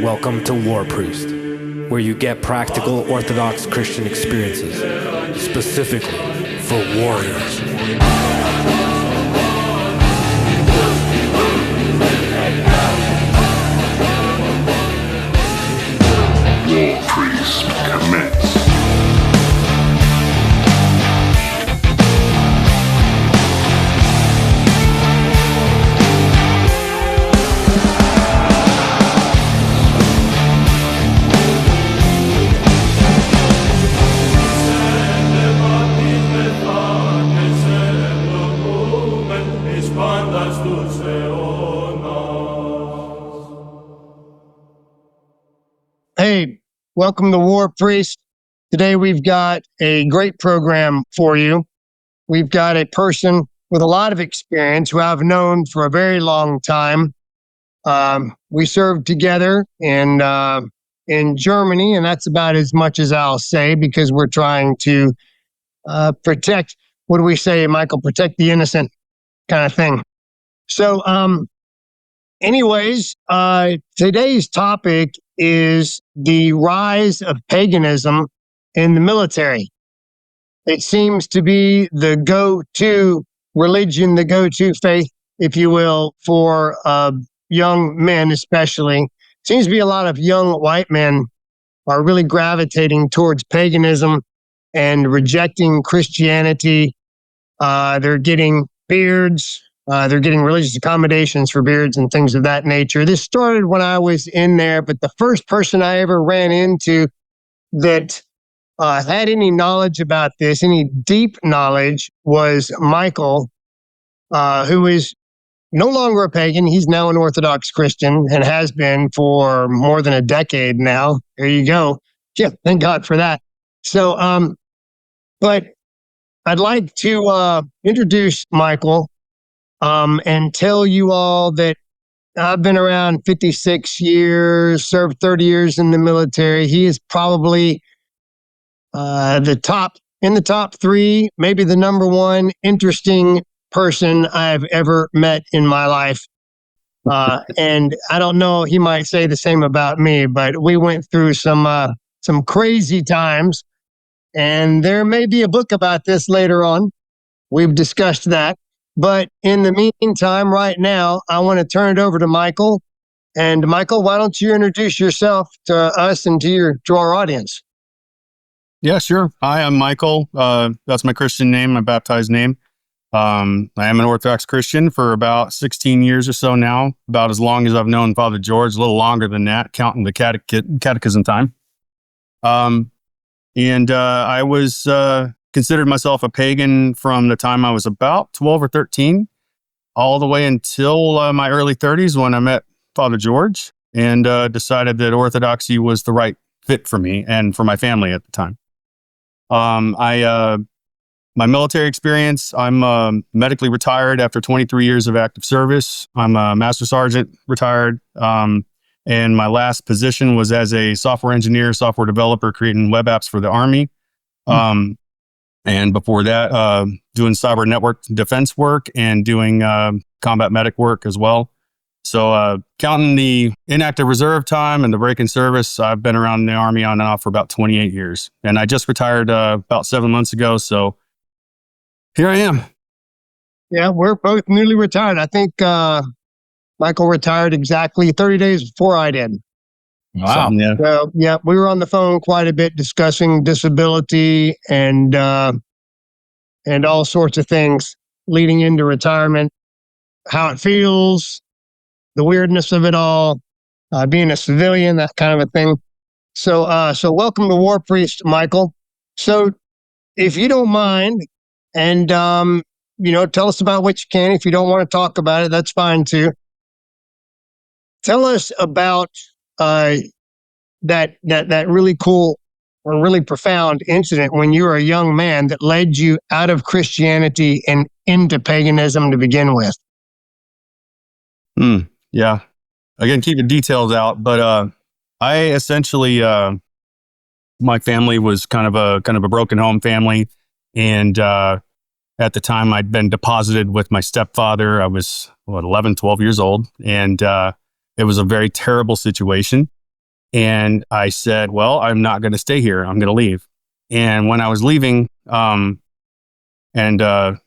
Welcome to War Priest, where you get practical Orthodox Christian experiences, specifically for warriors. War Priest commence. Hey, welcome to War Priest. Today we've got a great program for you. We've got a person with a lot of experience who I've known for a very long time. We served together in Germany, and that's about as much as I'll say because we're trying to protect, what do we say, Michael? Protect the innocent kind of thing. So, anyways, today's topic is the rise of paganism in the military. It seems to be the go-to religion, the go-to faith, if you will, for young men especially. Seems to be a lot of young white men are really gravitating towards paganism and rejecting Christianity. They're getting beards. They're getting religious accommodations for beards and things of that nature. This started when I was in there, but the first person I ever ran into that had any knowledge about this, any deep knowledge, was Michael, who is no longer a pagan. He's now an Orthodox Christian and has been for more than a decade now. There you go. Yeah, thank God for that. So, but I'd like to introduce Michael and tell you all that I've been around 56 years, served 30 years in the military. He is probably in the top three, maybe the number one interesting person I've ever met in my life. And I don't know, he might say the same about me, but we went through some crazy times, and there may be a book about this later on. We've discussed that. But in the meantime, right now, I want to turn it over to Michael. And Michael, why don't you introduce yourself to us and to our audience? Yeah, sure. Hi, I'm Michael. That's my Christian name, my baptized name. I am an Orthodox Christian for about 16 years or so now, about as long as I've known Father George, a little longer than that, counting the catechism time. I was considered myself a pagan from the time I was about 12 or 13, all the way until my early 30s when I met Father George and decided that Orthodoxy was the right fit for me and for my family at the time. My military experience, I'm medically retired after 23 years of active service. I'm a Master Sergeant retired. And my last position was as a software engineer, software developer, creating web apps for the Army. And before that, doing cyber network defense work and doing combat medic work as well. So counting the inactive reserve time and the break-in service, I've been around the Army on and off for about 28 years. And I just retired about 7 months ago. So here I am. Yeah, we're both newly retired. I think Michael retired exactly 30 days before I did. Wow. Yeah. So, yeah, we were on the phone quite a bit discussing disability and all sorts of things leading into retirement, how it feels, the weirdness of it all, being a civilian, that kind of a thing. So welcome to War Priest, Michael. So if you don't mind, and tell us about what you can. If you don't want to talk about it, that's fine too. Tell us about that really cool or really profound incident when you were a young man that led you out of Christianity and into paganism to begin with. Yeah. Again, keep the details out, but I essentially my family was kind of a broken home family, and at the time I'd been deposited with my stepfather. I was 11, 12 years old, and It was a very terrible situation. And I said, well, I'm not going to stay here. I'm going to leave. And when I was leaving, and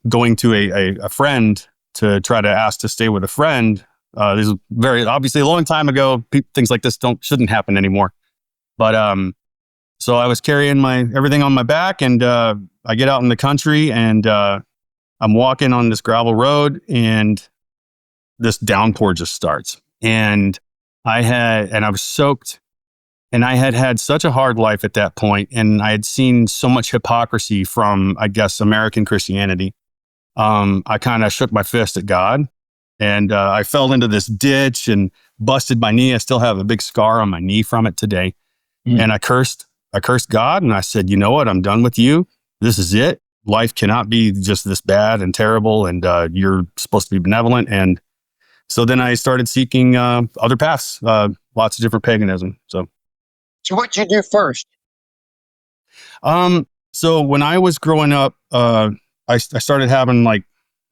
going to a friend to try to ask to stay with a friend, this is very obviously a long time ago. Things like this shouldn't happen anymore. But so I was carrying everything on my back, and I get out in the country, and I'm walking on this gravel road, and this downpour just starts. And I was soaked, and I had such a hard life at that point, and I had seen so much hypocrisy from, I guess, American Christianity. I kind of shook my fist at God, and I fell into this ditch and busted my knee. I still have a big scar on my knee from it today. And I cursed God, and I said, you know what? I'm done with you. This is it. Life cannot be just this bad and terrible, and you're supposed to be benevolent. And so then I started seeking other paths, lots of different paganism. So what'd you do first? So when I was growing up, I started having I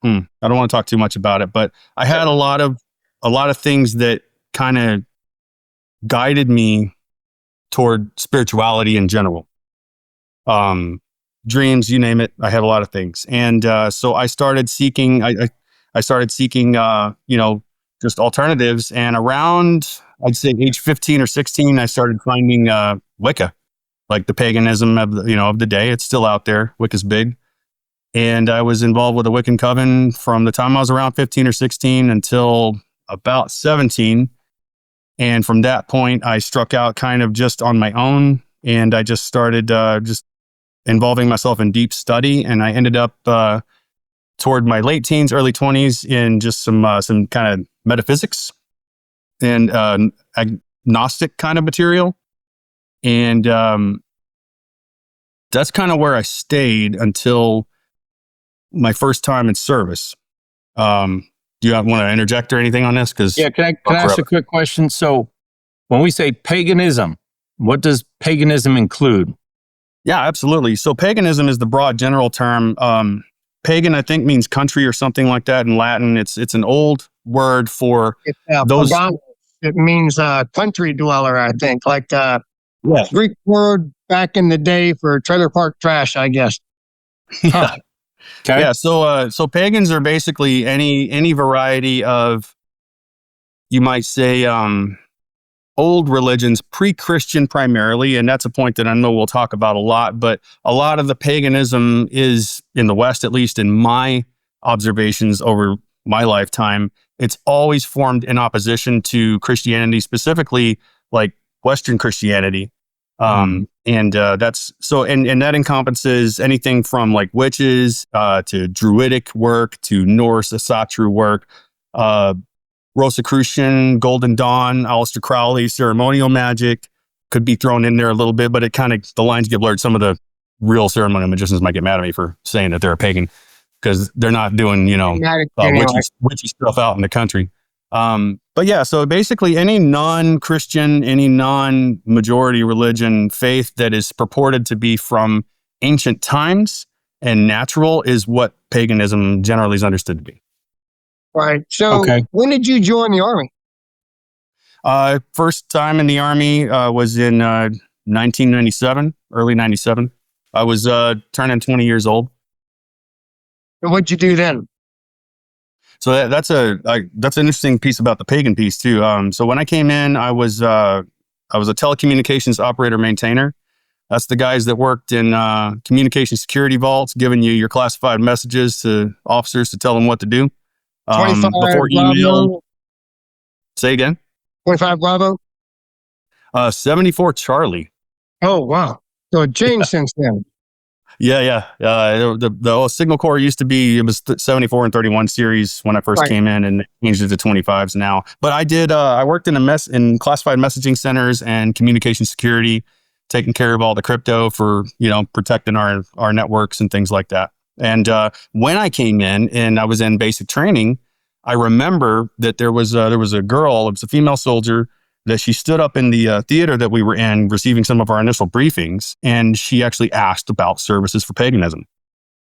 don't want to talk too much about it, but I had a lot of things that kind of guided me toward spirituality in general. Dreams, you name it. I had a lot of things. And so I started seeking, just alternatives. And around, I'd say age 15 or 16, I started finding Wicca, like the paganism of the day. It's still out there. Wicca's big. And I was involved with a Wiccan coven from the time I was around 15 or 16 until about 17. And from that point, I struck out kind of just on my own. And I just started just involving myself in deep study. And I ended up toward my late teens, early 20s in just some kind of metaphysics and agnostic kind of material. And that's kind of where I stayed until my first time in service. Do you want to interject or anything on this? Can I ask a quick question? So when we say paganism, what does paganism include? Yeah, absolutely. So paganism is the broad general term. Pagan, I think, means country or something like that in Latin. It's an old word for those. Pagan, it means country dweller, I think, like Greek word back in the day for trailer park trash, I guess. Huh. Okay. Yeah. So pagans are basically any variety of, you might say, old religions, pre-Christian primarily, and that's a point that I know we'll talk about a lot. But a lot of the paganism is in the West, at least in my observations over my lifetime. It's always formed in opposition to Christianity, specifically like Western Christianity. And that's so, and that encompasses anything from like witches to Druidic work to Norse Asatru work, Rosicrucian, Golden Dawn, Aleister Crowley, ceremonial magic could be thrown in there a little bit, but it kind of, the lines get blurred. Some of the real ceremonial magicians might get mad at me for saying that they're a pagan because they're not doing, witchy stuff out in the country. But yeah, so basically any non-Christian, any non-majority religion faith that is purported to be from ancient times and natural is what paganism generally is understood to be. Right. So when did you join the Army? First time in the Army was in 1997, early 97. I was turning 20 years old. And what'd you do then? So that's an interesting piece about the pagan piece too. So when I came in, I was a telecommunications operator maintainer. That's the guys that worked in communication security vaults, giving you your classified messages to officers to tell them what to do. 25 before email. Bravo. Say again. 25 Bravo. 74 Charlie. Oh wow! So it changed since then. Yeah. The Signal Corps used to be, it was 74 and 31 series when I first came in, and changed it to 25s now. But I worked in classified messaging centers and communication security, taking care of all the crypto for, protecting our networks and things like that. And when I came in and I was in basic training, I remember that there was a girl, it was a female soldier, that she stood up in the theater that we were in receiving some of our initial briefings, and she actually asked about services for paganism.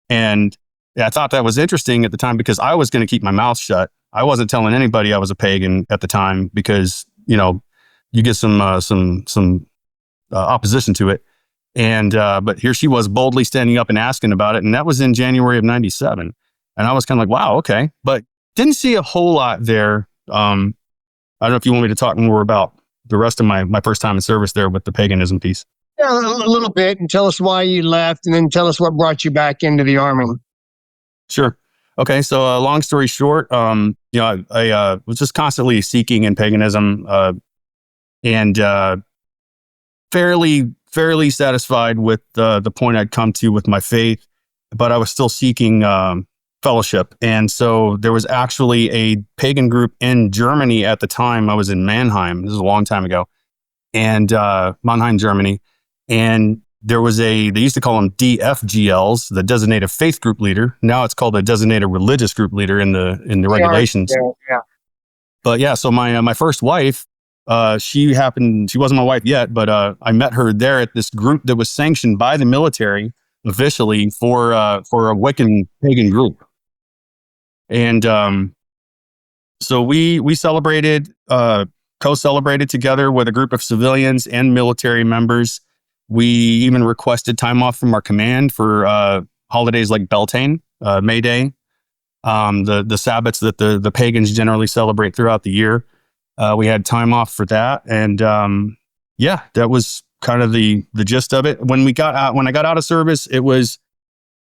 And I thought that was interesting at the time because I was going to keep my mouth shut. I wasn't telling anybody I was a pagan at the time because, you get some opposition to it. And, but here she was boldly standing up and asking about it. And that was in January of 97. And I was kind of like, wow, okay. But didn't see a whole lot there. I don't know if you want me to talk more about the rest of my first time in service there with the paganism piece. Yeah, a little bit, and tell us why you left, and then tell us what brought you back into the Army. Sure. Okay. So, long story short, I was just constantly seeking in paganism, and fairly satisfied with the point I'd come to with my faith, but I was still seeking fellowship. And so there was actually a pagan group in Germany at the time. I was in Mannheim. This is a long time ago, and Mannheim, Germany. And there was they used to call them DFGLs, the designated faith group leader. Now it's called a designated religious group leader in the regulations. Yeah. But yeah, so my first wife, she wasn't my wife yet, but I met her there at this group that was sanctioned by the military officially for a Wiccan pagan group. And so we celebrated, co-celebrated together with a group of civilians and military members. We even requested time off from our command for holidays like Beltane, May Day, the Sabbats that the pagans generally celebrate throughout the year. We had time off for that, and that was kind of the gist of it. When I got out of service, it was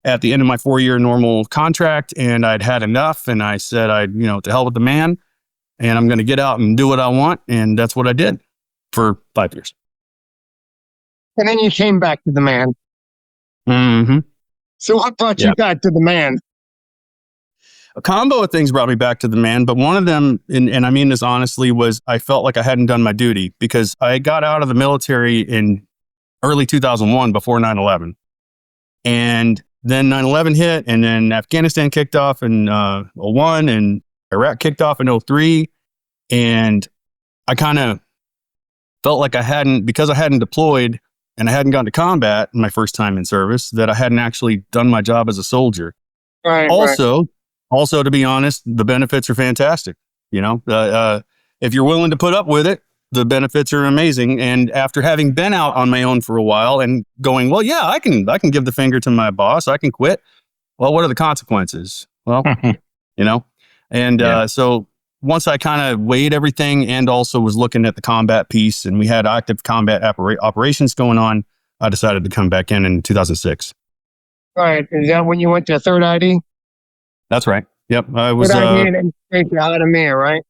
at the end of my 4-year normal contract, and I'd had enough, and I said, to hell with the man, and I'm going to get out and do what I want, and that's what I did for 5 years. And then you came back to the man. Mm-hmm. So what brought you back to the man? A combo of things brought me back to the man, but one of them, and I mean this honestly, was I felt like I hadn't done my duty because I got out of the military in early 2001 before 9/11. And then 9/11 hit, and then Afghanistan kicked off in 01, and Iraq kicked off in 03. And I kind of felt like because I hadn't deployed and I hadn't gone to combat my first time in service, that I hadn't actually done my job as a soldier. Right. Also, to be honest, the benefits are fantastic. If you're willing to put up with it, the benefits are amazing. And after having been out on my own for a while and going, well, yeah, I can give the finger to my boss. I can quit. Well, what are the consequences? Well, so once I kind of weighed everything and also was looking at the combat piece, and we had active combat operations going on, I decided to come back in 2006. Right. Is that when you went to 3rd ID? That's right. Yep. I was Ottomia, right?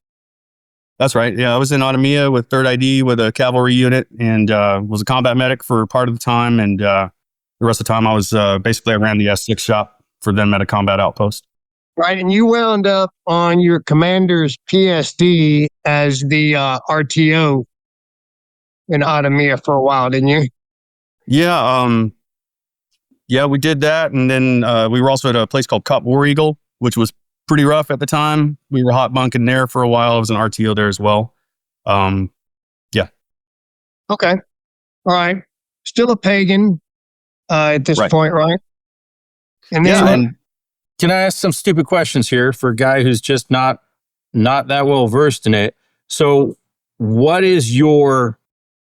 That's right. Yeah, I was in Ottomia with 3rd ID with a cavalry unit, and was a combat medic for part of the time. And the rest of the time, I was basically I ran the S6 shop for them at a combat outpost. Right, and you wound up on your commander's PSD as the RTO in Ottomia for a while, didn't you? Yeah. Yeah, we did that, and then we were also at a place called Cop War Eagle, which was pretty rough at the time. We were hot bunking there for a while. I was an RTO there as well. Yeah. Okay. All right. Still a pagan at this point, right? And then can I ask some stupid questions here for a guy who's just not that well versed in it? So, what is your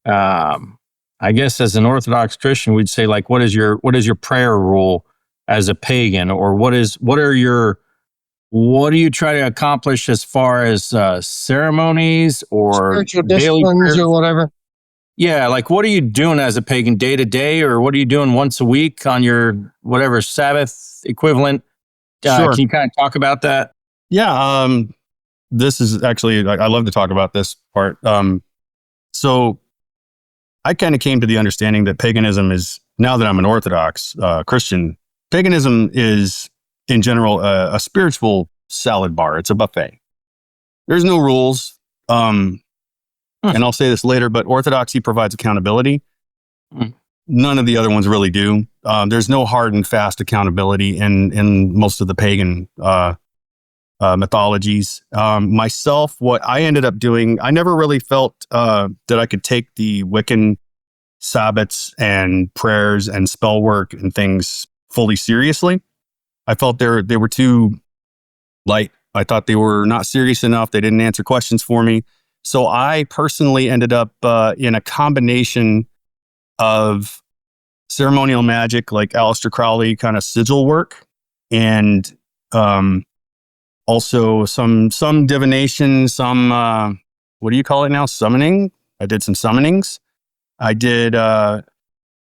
I guess as an Orthodox Christian, we'd say like, what is your prayer rule as a pagan, or what do you try to accomplish as far as ceremonies or spiritual disciplines or whatever? Yeah, like what are you doing as a pagan day to day, or what are you doing once a week on your whatever Sabbath equivalent? Sure. Can you kind of talk about that? Yeah, this is actually, I love to talk about this part. So I kind of came to the understanding that paganism is, now that I'm an Orthodox Christian, paganism is in general a spiritual salad bar. It's a buffet. There's no rules. And I'll say this later, but Orthodoxy provides accountability. None of the other ones really do. There's no hard and fast accountability in most of the pagan mythologies. Myself, what I ended up doing, I never really felt that I could take the Wiccan Sabbats and prayers and spell work and things fully seriously. I felt they were too light I thought they were not serious enough. They didn't answer questions for me. So I personally ended up in a combination of ceremonial magic, like Aleister Crowley kind of sigil work, and also some divination, some what do you call it now? Summoning. I did some summonings. I did a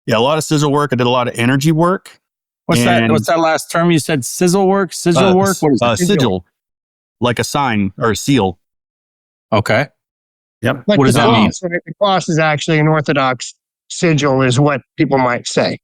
lot of sigil work. I did a lot of energy work. What's that last term you said? Sizzle work? Sigil work? What is it? Sigil, like a sign or a seal. Okay. Yep. Like What does that mean? The cross is actually an Orthodox sigil, is what people might say.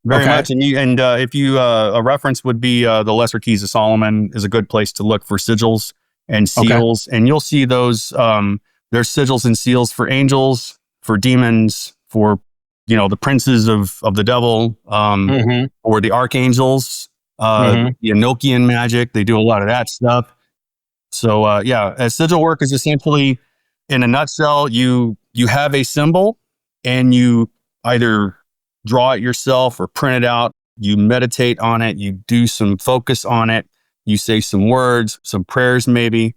Very Okay. much. And if you, a reference would be the Lesser Keys of Solomon is a good place to look for sigils and seals. And you'll see those, there's sigils and seals for angels, for demons, for, the princes of the devil, or the archangels, the Enochian magic. They do a lot of that stuff. So, a sigil work is essentially, in a nutshell, you have a symbol and you either draw it yourself or print it out. You meditate on it. You do some focus on it. You say some words, some prayers maybe,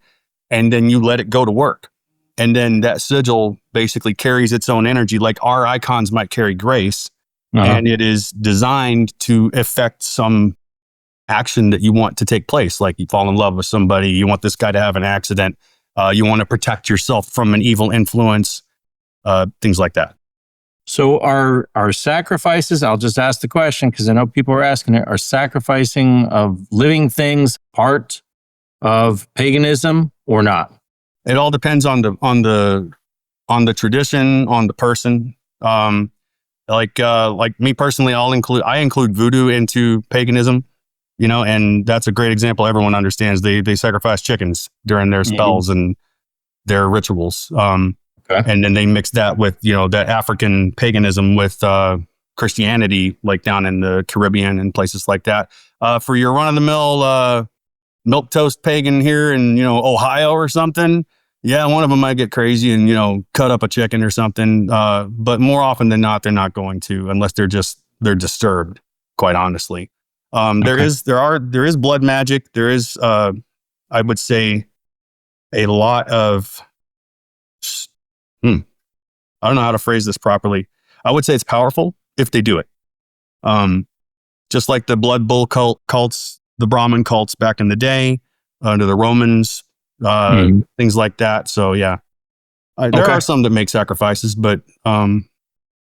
and then you let it go to work. And then that sigil basically carries its own energy, like our icons might carry grace. And it is designed to affect some action that you want to take place. Like you fall in love with somebody, you want this guy to have an accident, you want to protect yourself from an evil influence, things like that. So are sacrifices, I'll just ask the question because I know people are asking it, are sacrificing of living things part of paganism or not? It all depends on the tradition, on the person. Like me personally, I include voodoo into paganism, and that's a great example. Everyone understands they sacrifice chickens during their spells and their rituals. And then they mix that with, that African paganism with Christianity, like down in the Caribbean and places like that. For your run-of-the-mill milquetoast pagan here in, Ohio or something, one of them might get crazy and, cut up a chicken or something. But more often than not, they're not going to, unless they're disturbed, quite honestly. There is blood magic. There is, I would say, a lot of... I don't know how to phrase this properly. I would say it's powerful if they do it. Just like the blood bull cults, the Brahmin cults back in the day, under the Romans, things like that. So there are some that make sacrifices, but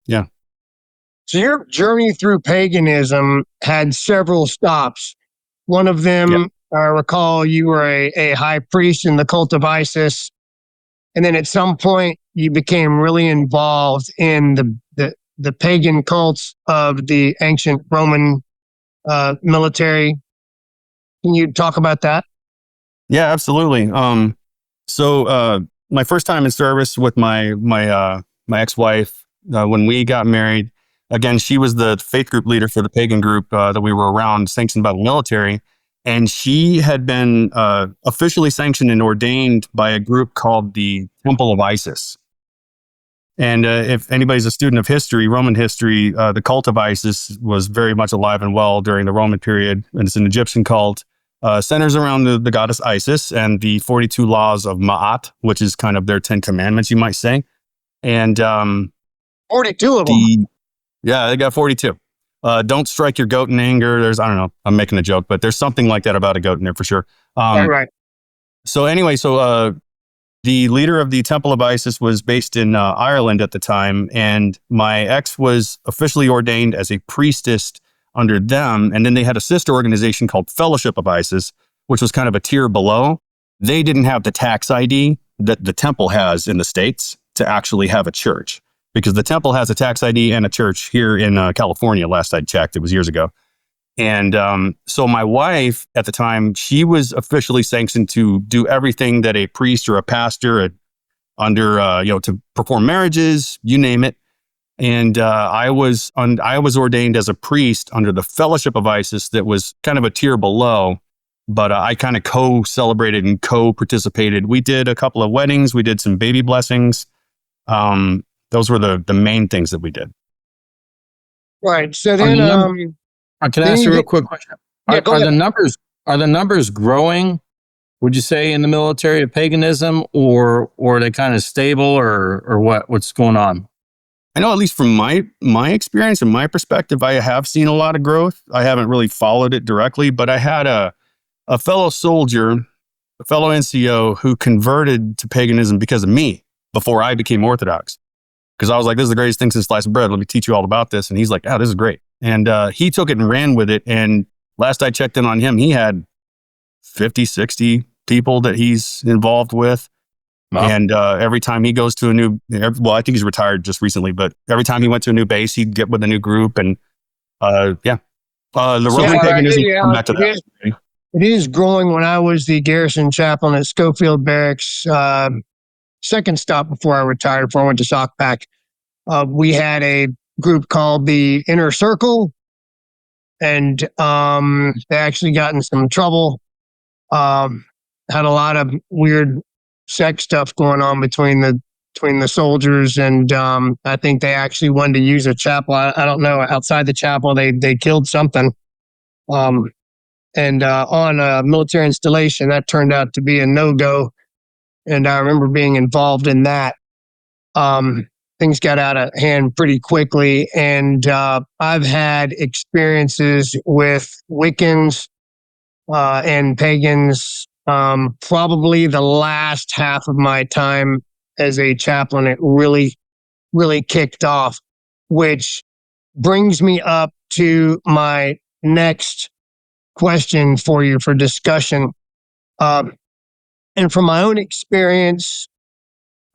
yeah. So your journey through paganism had several stops. One of them, I recall you were a high priest in the cult of Isis. And then at some point, you became really involved in the pagan cults of the ancient Roman military. Can you talk about that? Yeah, absolutely. So my first time in service with my ex-wife, when we got married, again, she was the faith group leader for the pagan group that we were around, sanctioned by the military. And she had been officially sanctioned and ordained by a group called the Temple of Isis. And if anybody's a student of history, Roman history, the cult of Isis was very much alive and well during the Roman period. And it's an Egyptian cult, centers around the goddess Isis and the 42 laws of Ma'at, which is kind of their 10 commandments, you might say. And 42 of them. Yeah, they got 42. Don't strike your goat in anger. I don't know, I'm making a joke, but there's something like that about a goat in there for sure. Right. So anyway, the leader of the Temple of Isis was based in Ireland at the time, and my ex was officially ordained as a priestess under them. And then they had a sister organization called Fellowship of Isis, which was kind of a tier below. They didn't have the tax ID that the temple has in the States to actually have a church, because the temple has a tax ID and a church here in California. Last I checked, it was years ago. And so my wife at the time, she was officially sanctioned to do everything that a priest or a pastor under, to perform marriages, you name it. And I was ordained as a priest under the Fellowship of Isis that was kind of a tier below, but I kind of co-celebrated and co-participated. We did a couple of weddings. We did some baby blessings. Those were the main things that we did. Right. So then, can I ask you a real quick question? Are the numbers growing would you say, in the military of paganism, or are they kind of stable, or what's going on? I know, at least from my experience and my perspective, I have seen a lot of growth. I haven't really followed it directly, but I had a fellow soldier, a fellow NCO, who converted to paganism because of me before I became Orthodox. Because I was like, this is the greatest thing since sliced bread. Let me teach you all about this. And he's like, oh, this is great. And he took it and ran with it. And last I checked in on him, he had 50, 60 people that he's involved with. Wow. And every time he goes to I think he's retired just recently, but every time he went to a new base, he'd get with a new group. And the Roman paganism, come back to that. It is growing. When I was the garrison chaplain at Schofield Barracks, second stop before I retired, before I went to SOCPAC, we had a group called the Inner Circle, and they actually got in some trouble. Had a lot of weird sex stuff going on between the soldiers, and I think they actually wanted to use a chapel. I don't know. Outside the chapel, they killed something. And on a military installation, that turned out to be a no-go. And I remember being involved in that. Things got out of hand pretty quickly. And I've had experiences with Wiccans and pagans. Probably the last half of my time as a chaplain, it really, really kicked off, which brings me up to my next question for you for discussion. And from my own experience,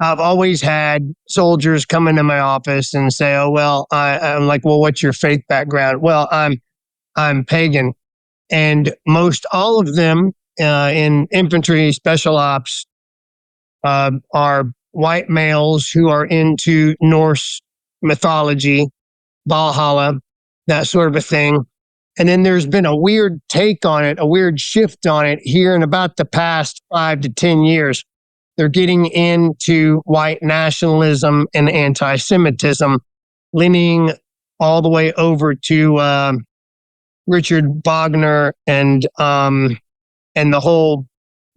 I've always had soldiers come into my office and say, oh, well, I'm like, well, what's your faith background? Well, I'm pagan. And most all of them in infantry, special ops, are white males who are into Norse mythology, Valhalla, that sort of a thing. And then there's been a weird take on it, a weird shift on it here in about the past 5 to 10 years. They're getting into white nationalism and anti-Semitism, leaning all the way over to Richard Wagner and the whole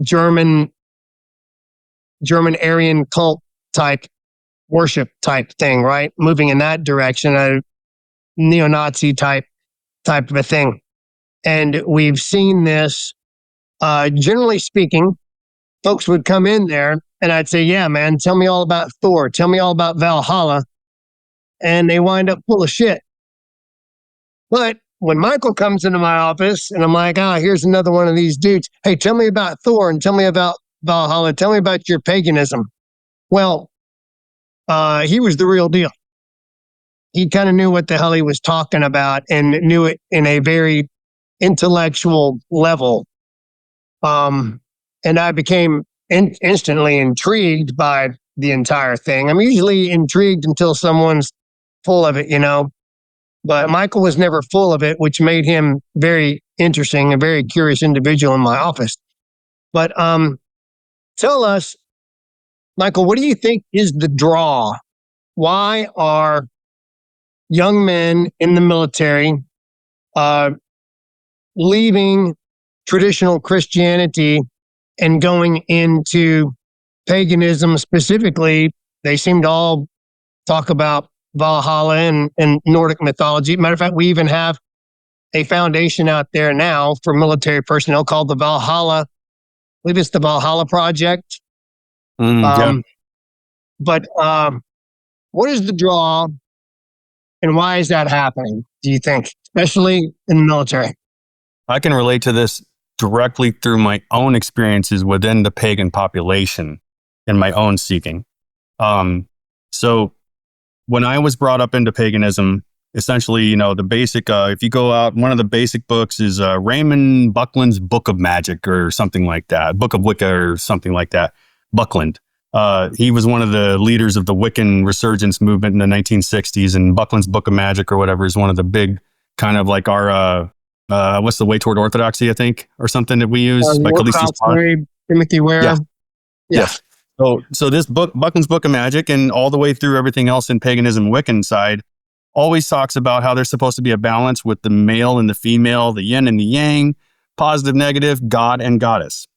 German Aryan cult type worship type thing, right? Moving in that direction, a neo-Nazi type of a thing. And we've seen this, generally speaking, folks would come in there and I'd say, yeah, man, tell me all about Thor. Tell me all about Valhalla. And they wind up full of shit. But when Michael comes into my office and I'm like, here's another one of these dudes. Hey, tell me about Thor and tell me about Valhalla. Tell me about your paganism. Well, he was the real deal. He kind of knew what the hell he was talking about and knew it in a very intellectual level. And I became instantly intrigued by the entire thing. I'm usually intrigued until someone's full of it, but Michael was never full of it, which made him very interesting, a very curious individual in my office. But tell us, Michael, what do you think is the draw? Why are young men in the military leaving traditional Christianity and going into paganism specifically? They seem to all talk about Valhalla and Nordic mythology. Matter of fact, we even have a foundation out there now for military personnel called the Valhalla. I believe it's the Valhalla Project. But what is the draw and why is that happening, do you think, especially in the military? I can relate to this directly through my own experiences within the pagan population and my own seeking. So when I was brought up into paganism, essentially, the basic, if you go out, one of the basic books is Raymond Buckland's Book of Magic or something like that, Book of Wicca or something like that, Buckland. He was one of the leaders of the Wiccan resurgence movement in the 1960s, and Buckland's Book of Magic or whatever is one of the big kind of like our, what's the Way Toward Orthodoxy, I think, or something that we use. Like Timothy Ware. Yeah. Yes. So this book, Buckland's Book of Magic, and all the way through everything else in paganism, Wiccan side, always talks about how there's supposed to be a balance with the male and the female, the yin and the yang, positive, negative, God and goddess.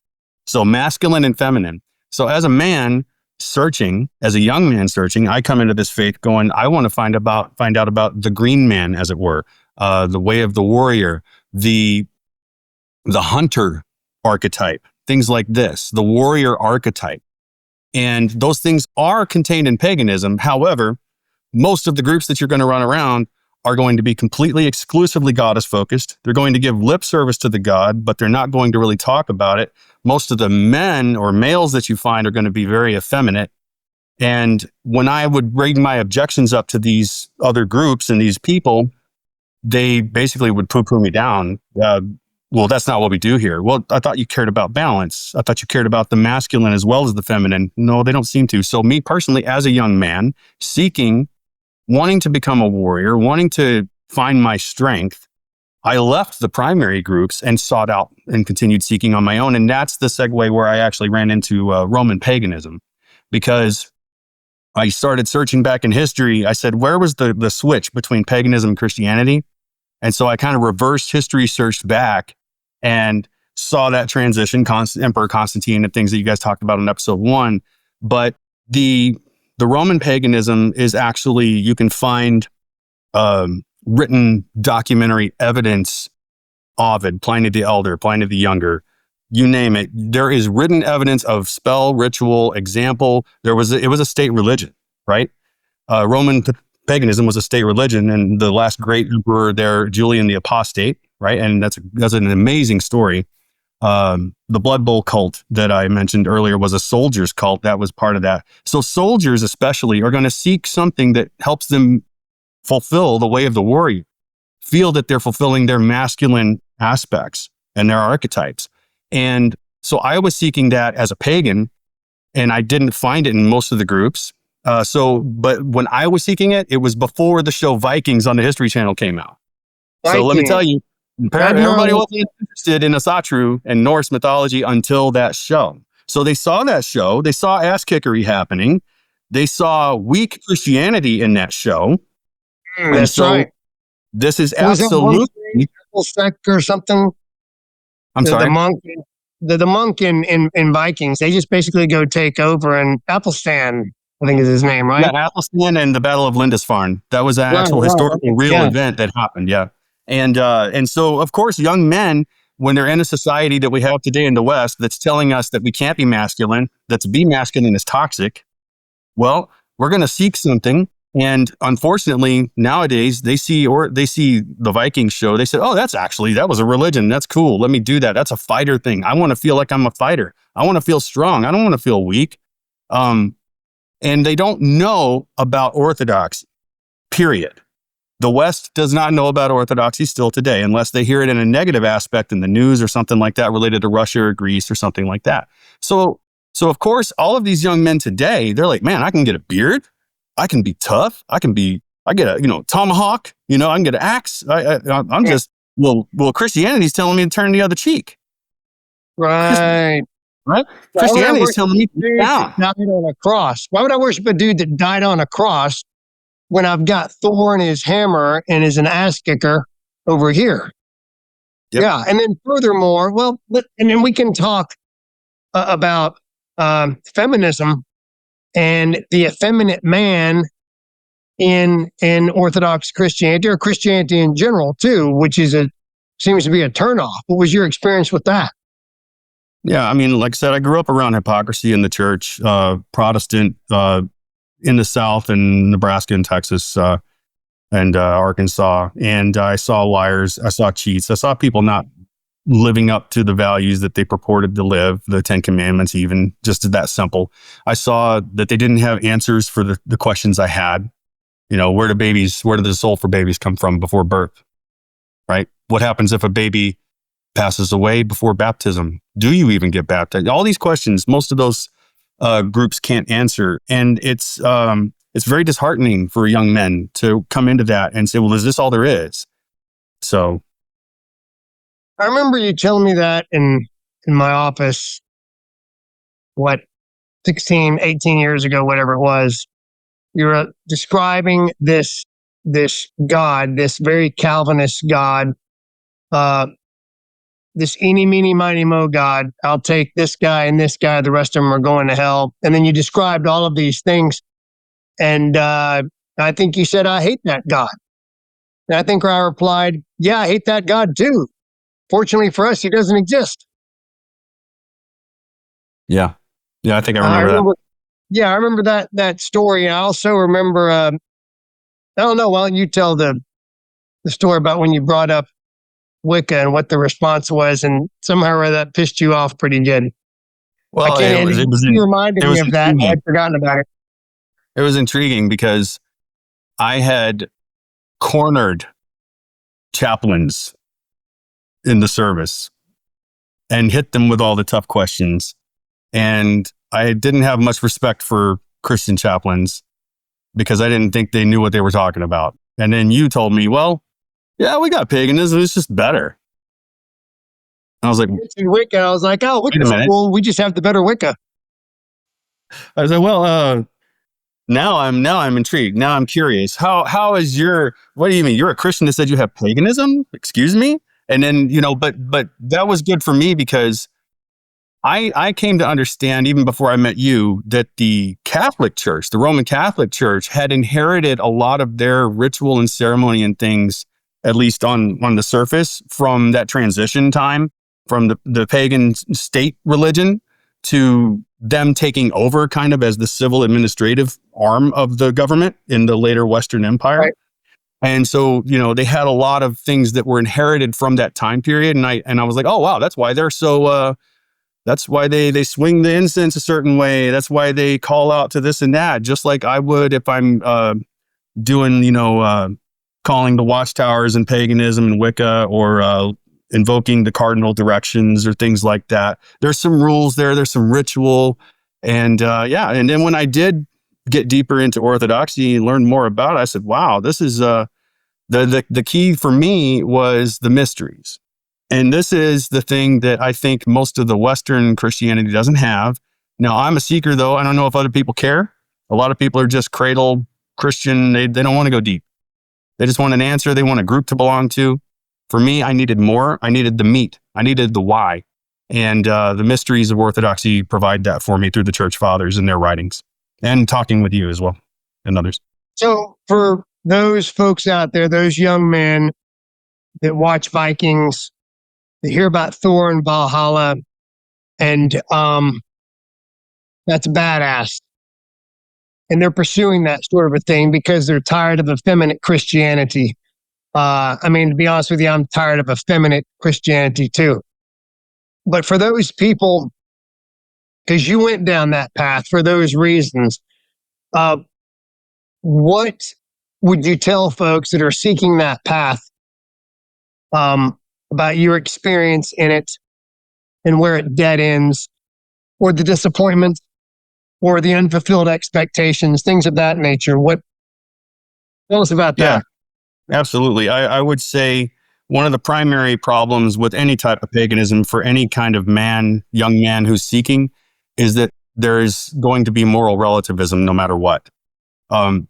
So masculine and feminine. So as a man searching, as a young man searching, I come into this faith going, I want to find out about the green man, as it were, the way of the warrior, the hunter archetype, things like this, the warrior archetype. And those things are contained in paganism. However, most of the groups that you're going to run around are going to be completely exclusively goddess focused. They're going to give lip service to the god, but they're not going to really talk about it. Most of the men or males that you find are going to be very effeminate. And when I would bring my objections up to these other groups and these people, they basically would poo-poo me down. Well, that's not what we do here. Well, I thought you cared about balance. I thought you cared about the masculine as well as the feminine. No, they don't seem to. So me personally, as a young man, wanting to become a warrior, wanting to find my strength, I left the primary groups and sought out and continued seeking on my own. And that's the segue where I actually ran into Roman paganism, because I started searching back in history. I said, where was the switch between paganism and Christianity? And so I kind of reversed history, searched back, and saw that transition, Emperor Constantine and things that you guys talked about in episode 1. But the Roman paganism is actually, you can find written documentary evidence, Ovid, Pliny the Elder, Pliny the Younger, you name it. There is written evidence of spell, ritual, example. It was a state religion, right? Roman paganism was a state religion, and the last great emperor there, Julian the Apostate, right? And that's an amazing story. The Blood Bowl cult that I mentioned earlier was a soldier's cult. That was part of that. So soldiers especially are going to seek something that helps them fulfill the way of the warrior, feel that they're fulfilling their masculine aspects and their archetypes. And so I was seeking that as a pagan, and I didn't find it in most of the groups. But when I was seeking it, it was before the show Vikings on the History Channel came out. So let me tell you, everybody wasn't interested in Asatru and Norse mythology until that show. So they saw that show. They saw ass-kickery happening. They saw weak Christianity in that show. That's right. This is absolutely sect or something. I'm sorry. The monk in Vikings. They just basically go take over, and Athelstan, I think is his name, right? Yeah, Athelstan and the Battle of Lindisfarne. That was an actual historical real event that happened. Yeah. And so, of course, young men, when they're in a society that we have today in the West that's telling us that we can't be masculine, that to be masculine is toxic, well, we're going to seek something. And unfortunately, nowadays, they see the Vikings show. They said, oh, that was a religion. That's cool. Let me do that. That's a fighter thing. I want to feel like I'm a fighter. I want to feel strong. I don't want to feel weak. And they don't know about Orthodoxy, period. The West does not know about Orthodoxy still today, unless they hear it in a negative aspect in the news or something like that related to Russia or Greece or something like that. So of course, all of these young men today, they're like, man, I can get a beard. I can be tough. I get a, tomahawk, I can get an axe. Christianity's telling me to turn the other cheek. Right. Right? Christianity's telling me to down. Died on a cross. Why would I worship a dude that died on a cross when I've got Thor and his hammer and is an ass kicker over here? Yep. Yeah. And then furthermore, and then we can talk about feminism and the effeminate man in Orthodox Christianity, or Christianity in general too, which seems to be a turnoff. What was your experience with that? Yeah, I mean, like I said, I grew up around hypocrisy in the church, Protestant in the South, in Nebraska and Texas and Arkansas, and I saw liars, I saw cheats, I saw people not living up to the values that they purported to live, the 10 Commandments, even just that simple. I saw that they didn't have answers for the questions I had. Where did the soul for babies come from before birth? Right? What happens if a baby passes away before baptism? Do you even get baptized? All these questions, most of those groups can't answer. And it's very disheartening for young men to come into that and say, well, is this all there is? So I remember you telling me that in my office, 16, 18 years ago, whatever it was. You were describing this God, this very Calvinist God, this eeny, meeny, miny, mo God. I'll take this guy and this guy. The rest of them are going to hell. And then you described all of these things. And I think you said, I hate that God. And I think I replied, yeah, I hate that God too. Fortunately for us, he doesn't exist. Yeah. Yeah, I think I remember that. Yeah, I remember that story. I also remember, I don't know, why don't you tell the story about when you brought up Wicca and what the response was, and somehow that pissed you off pretty good. Well, I can't. You reminded me of that. I'd forgotten about it. It was intriguing because I had cornered chaplains in the service and hit them with all the tough questions. And I didn't have much respect for Christian chaplains because I didn't think they knew what they were talking about. And then you told me, well, yeah, we got paganism. It's just better. I was like, Wicca. I was like, oh, Wicca's cool. We just have the better Wicca. I was like, well, now I'm intrigued. Now I'm curious. How is what do you mean? You're a Christian that said you have paganism? Excuse me? And then, but that was good for me because I came to understand even before I met you that the Catholic Church, the Roman Catholic Church, had inherited a lot of their ritual and ceremony and things, at least on the surface, from that transition time, from the pagan state religion to them taking over kind of as the civil administrative arm of the government in the later Western Empire. Right. And so, they had a lot of things that were inherited from that time period. And I was like, oh, wow, that's why they're so, that's why they swing the incense a certain way. That's why they call out to this and that, just like I would if I'm doing, calling the watchtowers and paganism and Wicca or invoking the cardinal directions or things like that. There's some rules there. There's some ritual. And and then when I did get deeper into Orthodoxy and learn more about it, I said, wow, this is the key for me was the mysteries. And this is the thing that I think most of the Western Christianity doesn't have. Now, I'm a seeker, though. I don't know if other people care. A lot of people are just cradle Christian. They don't want to go deep. They just want an answer. They want a group to belong to. For me, I needed more. I needed the meat. I needed the why. And the mysteries of Orthodoxy provide that for me through the church fathers and their writings and talking with you as well and others. So for those folks out there, those young men that watch Vikings, they hear about Thor and Valhalla, and that's badass. And they're pursuing that sort of a thing because they're tired of effeminate Christianity. To be honest with you, I'm tired of effeminate Christianity too. But for those people, because you went down that path for those reasons, what would you tell folks that are seeking that path about your experience in it and where it dead ends, or the disappointments, or the unfulfilled expectations, things of that nature? Tell us about that. Yeah, absolutely. I would say one of the primary problems with any type of paganism for any kind of young man who's seeking, is that there is going to be moral relativism no matter what.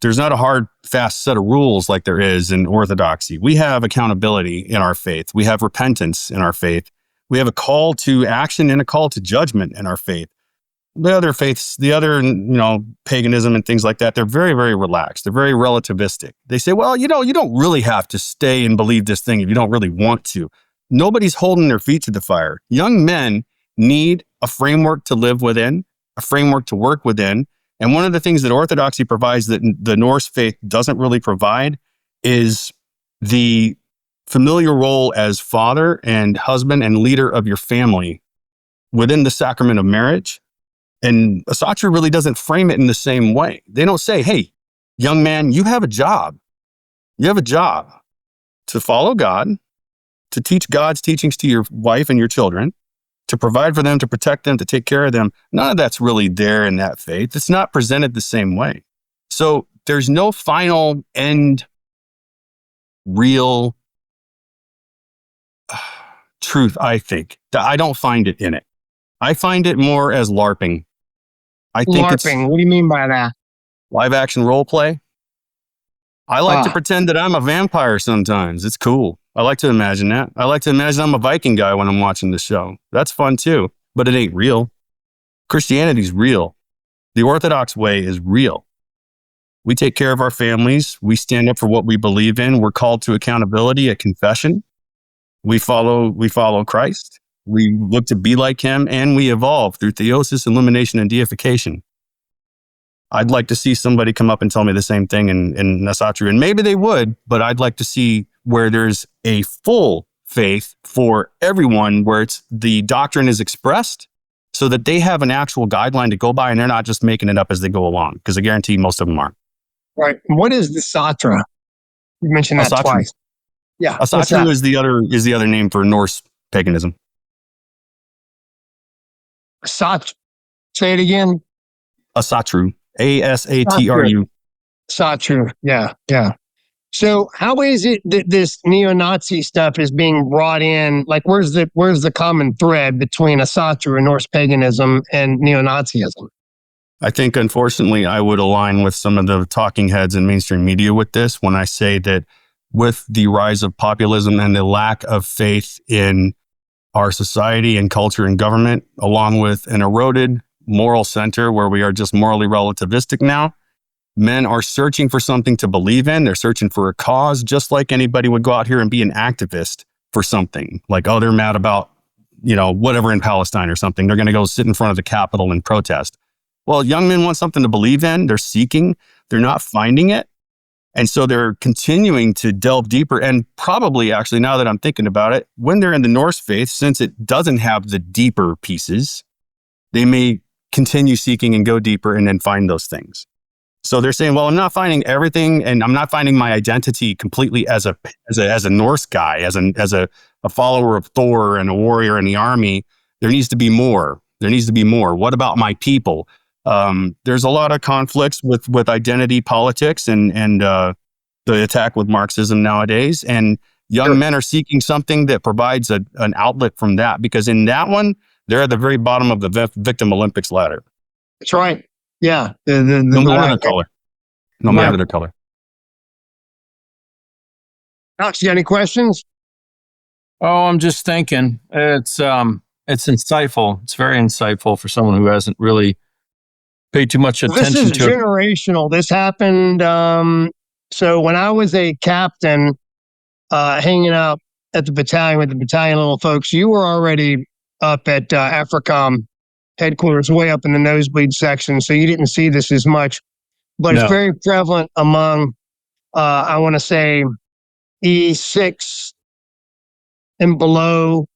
There's not a hard, fast set of rules like there is in Orthodoxy. We have accountability in our faith. We have repentance in our faith. We have a call to action and a call to judgment in our faith. The other faiths, paganism and things like that, they're very, very relaxed. They're very relativistic. They say, well, you don't really have to stay and believe this thing if you don't really want to. Nobody's holding their feet to the fire. Young men need a framework to live within, a framework to work within. And one of the things that Orthodoxy provides that the Norse faith doesn't really provide is the familiar role as father and husband and leader of your family within the sacrament of marriage. And Asatru really doesn't frame it in the same way. They don't say, hey, young man, you have a job. You have a job to follow God, to teach God's teachings to your wife and your children, to provide for them, to protect them, to take care of them. None of that's really there in that faith. It's not presented the same way. So there's no final end, real truth, I think. I don't find it in it. I find it more as LARPing. I think LARPing, what do you mean by that? Live action role play. I like to pretend that I'm a vampire sometimes. It's cool. I like to imagine that. I like to imagine I'm a Viking guy when I'm watching the show. That's fun too, but it ain't real. Christianity's real. The Orthodox way is real. We take care of our families. We stand up for what we believe in. We're called to accountability at confession. We follow Christ. We look to be like him, and we evolve through theosis, illumination, and deification. I'd like to see somebody come up and tell me the same thing, and that's not true. And maybe they would, but I'd like to see where there's a full faith for everyone, where it's the doctrine is expressed so that they have an actual guideline to go by, and they're not just making it up as they go along, because I guarantee most of them are. Right. What is the Satra? You mentioned that twice. Yeah. Asatru is the other name for Norse paganism. Asatru. Say it again. Asatru. Asatru. Asatru. Yeah. Yeah. So how is it that this neo-Nazi stuff is being brought in? Like, where's the common thread between Asatru and Norse paganism and neo-Nazism? I think, unfortunately, I would align with some of the talking heads in mainstream media with this when I say that with the rise of populism and the lack of faith in our society and culture and government, along with an eroded moral center where we are just morally relativistic now, men are searching for something to believe in. They're searching for a cause, just like anybody would go out here and be an activist for something. Like, oh, they're mad about, whatever in Palestine or something. They're going to go sit in front of the Capitol and protest. Well, young men want something to believe in. They're seeking. They're not finding it. And so they're continuing to delve deeper. And probably, actually, now that I'm thinking about it, when they're in the Norse faith, since it doesn't have the deeper pieces, they may continue seeking and go deeper and then find those things. So they're saying, well, I'm not finding everything, and I'm not finding my identity completely as a Norse guy, as a follower of Thor and a warrior in the army. There needs to be more. There needs to be more. What about my people? There's a lot of conflicts with identity politics and the attack with Marxism nowadays. And young men are seeking something that provides an outlet from that, because in that one, they're at the very bottom of the victim Olympics ladder. That's right. Yeah. No matter their color. No matter their color. Alex, you got any questions? Oh, I'm just thinking. It's insightful. It's very insightful for someone who hasn't really paid too much attention to it. This is generational. This happened. So when I was a captain, hanging out at the battalion with the battalion little folks, you were already up at AFRICOM headquarters, way up in the nosebleed section. So you didn't see this as much, but it's very prevalent among, I want to say, E6 and below,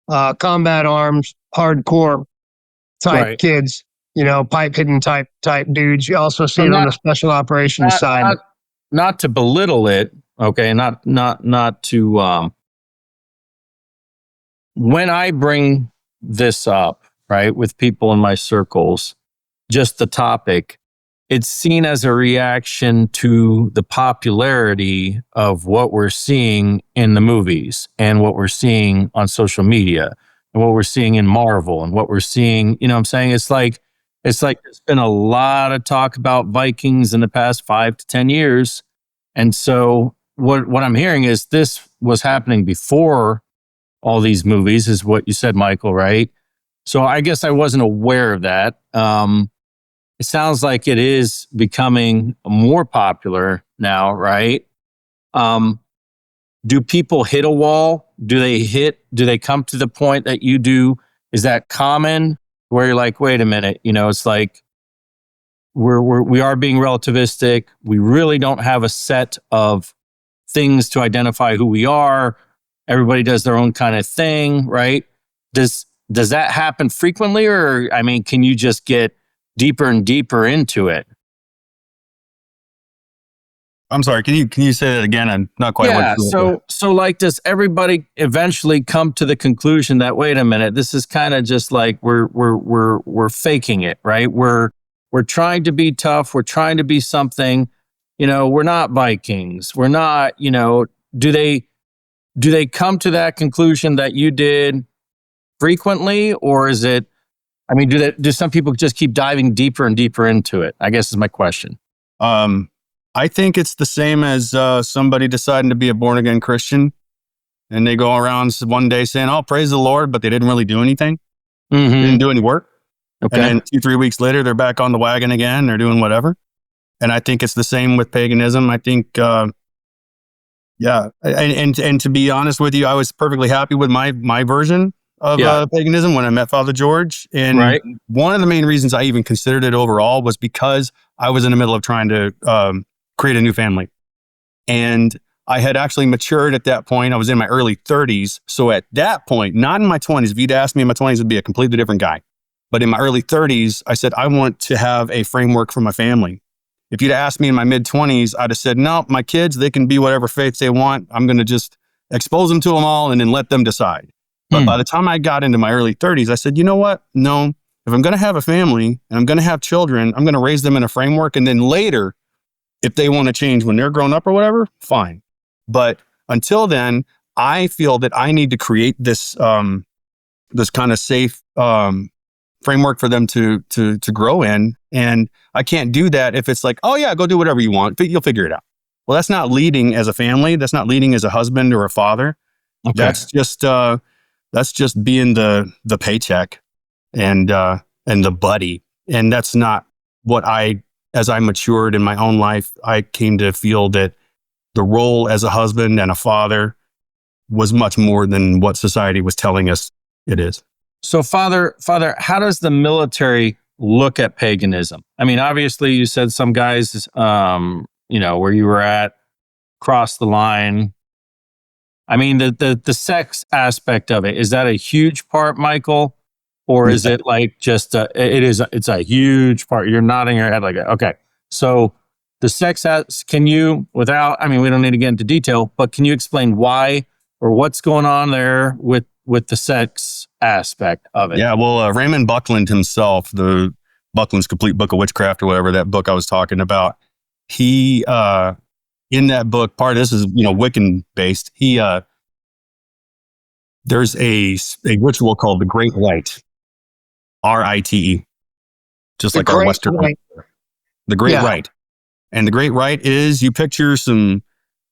combat arms, hardcore type kids. Pipe hitting type dudes. You also see it on the special operations side. Not to belittle it, okay? Not to. When I bring this up, right, with people in my circles, just the topic, it's seen as a reaction to the popularity of what we're seeing in the movies and what we're seeing on social media and what we're seeing in Marvel and what we're seeing. You know what I'm saying? It's like there's been a lot of talk about Vikings in the past 5 to 10 years. And so what I'm hearing is this was happening before all these movies, is what you said, Michael, right? So I guess I wasn't aware of that. It sounds like it is becoming more popular now, right? Do people hit a wall? Do they come to the point that you do? Is that common? Where you're like, wait a minute, it's like we are being relativistic. We really don't have a set of things to identify who we are. Everybody does their own kind of thing, right? Does that happen frequently, or can you just get deeper and deeper into it? I'm sorry. Can you say that again? I'm not quite. Yeah. So like, does everybody eventually come to the conclusion that, wait a minute, this is kind of just like we're faking it, right? We're trying to be tough. We're trying to be something. We're not Vikings. We're not. Do they come to that conclusion that you did frequently, or is it? Do some people just keep diving deeper and deeper into it? I guess is my question. I think it's the same as somebody deciding to be a born again Christian, and they go around one day saying, "Oh, praise the Lord," but they didn't really do anything. Mm-hmm. They didn't do any work. Okay. And then 2-3 weeks later, they're back on the wagon again. They're doing whatever. And I think it's the same with paganism. I think, yeah. And to be honest with you, I was perfectly happy with my version of paganism when I met Father George. And one of the main reasons I even considered it overall was because I was in the middle of trying to create a new family. And I had actually matured at that point. I was in my early 30s. So at that point, not in my 20s, if you'd asked me in my 20s, I'd be a completely different guy. But in my early 30s, I said, I want to have a framework for my family. If you'd asked me in my mid-20s, I'd have said, no, my kids, they can be whatever faith they want. I'm going to just expose them to them all and then let them decide. But by the time I got into my early 30s, I said, you know what? No, if I'm going to have a family and I'm going to have children, I'm going to raise them in a framework. And then later, if they want to change when they're grown up or whatever, fine. But until then, I feel that I need to create this this kind of safe framework for them to grow in. And I can't do that if it's like, oh yeah, go do whatever you want. You'll figure it out. Well, that's not leading as a family. That's not leading as a husband or a father. Okay. That's just being the paycheck and the buddy. And that's not what as I matured in my own life, I came to feel that the role as a husband and a father was much more than what society was telling us it is. So, Father, how does the military look at paganism? I mean, obviously, you said some guys, where you were at, crossed the line. I mean, the sex aspect of it, is that a huge part, Michael? Or is it like just, it's a huge part? You're nodding your head like that. Okay. So the sex, can you, we don't need to get into detail, but can you explain why or what's going on there with the sex aspect of it? Yeah, well, Raymond Buckland himself, the Buckland's Complete Book of Witchcraft or whatever, that book I was talking about, he, in that book, part of this is, Wiccan based. He, there's a ritual called the Great Rite, R-I-T-E, just like our Western, the Great Rite. And the Great Rite is, you picture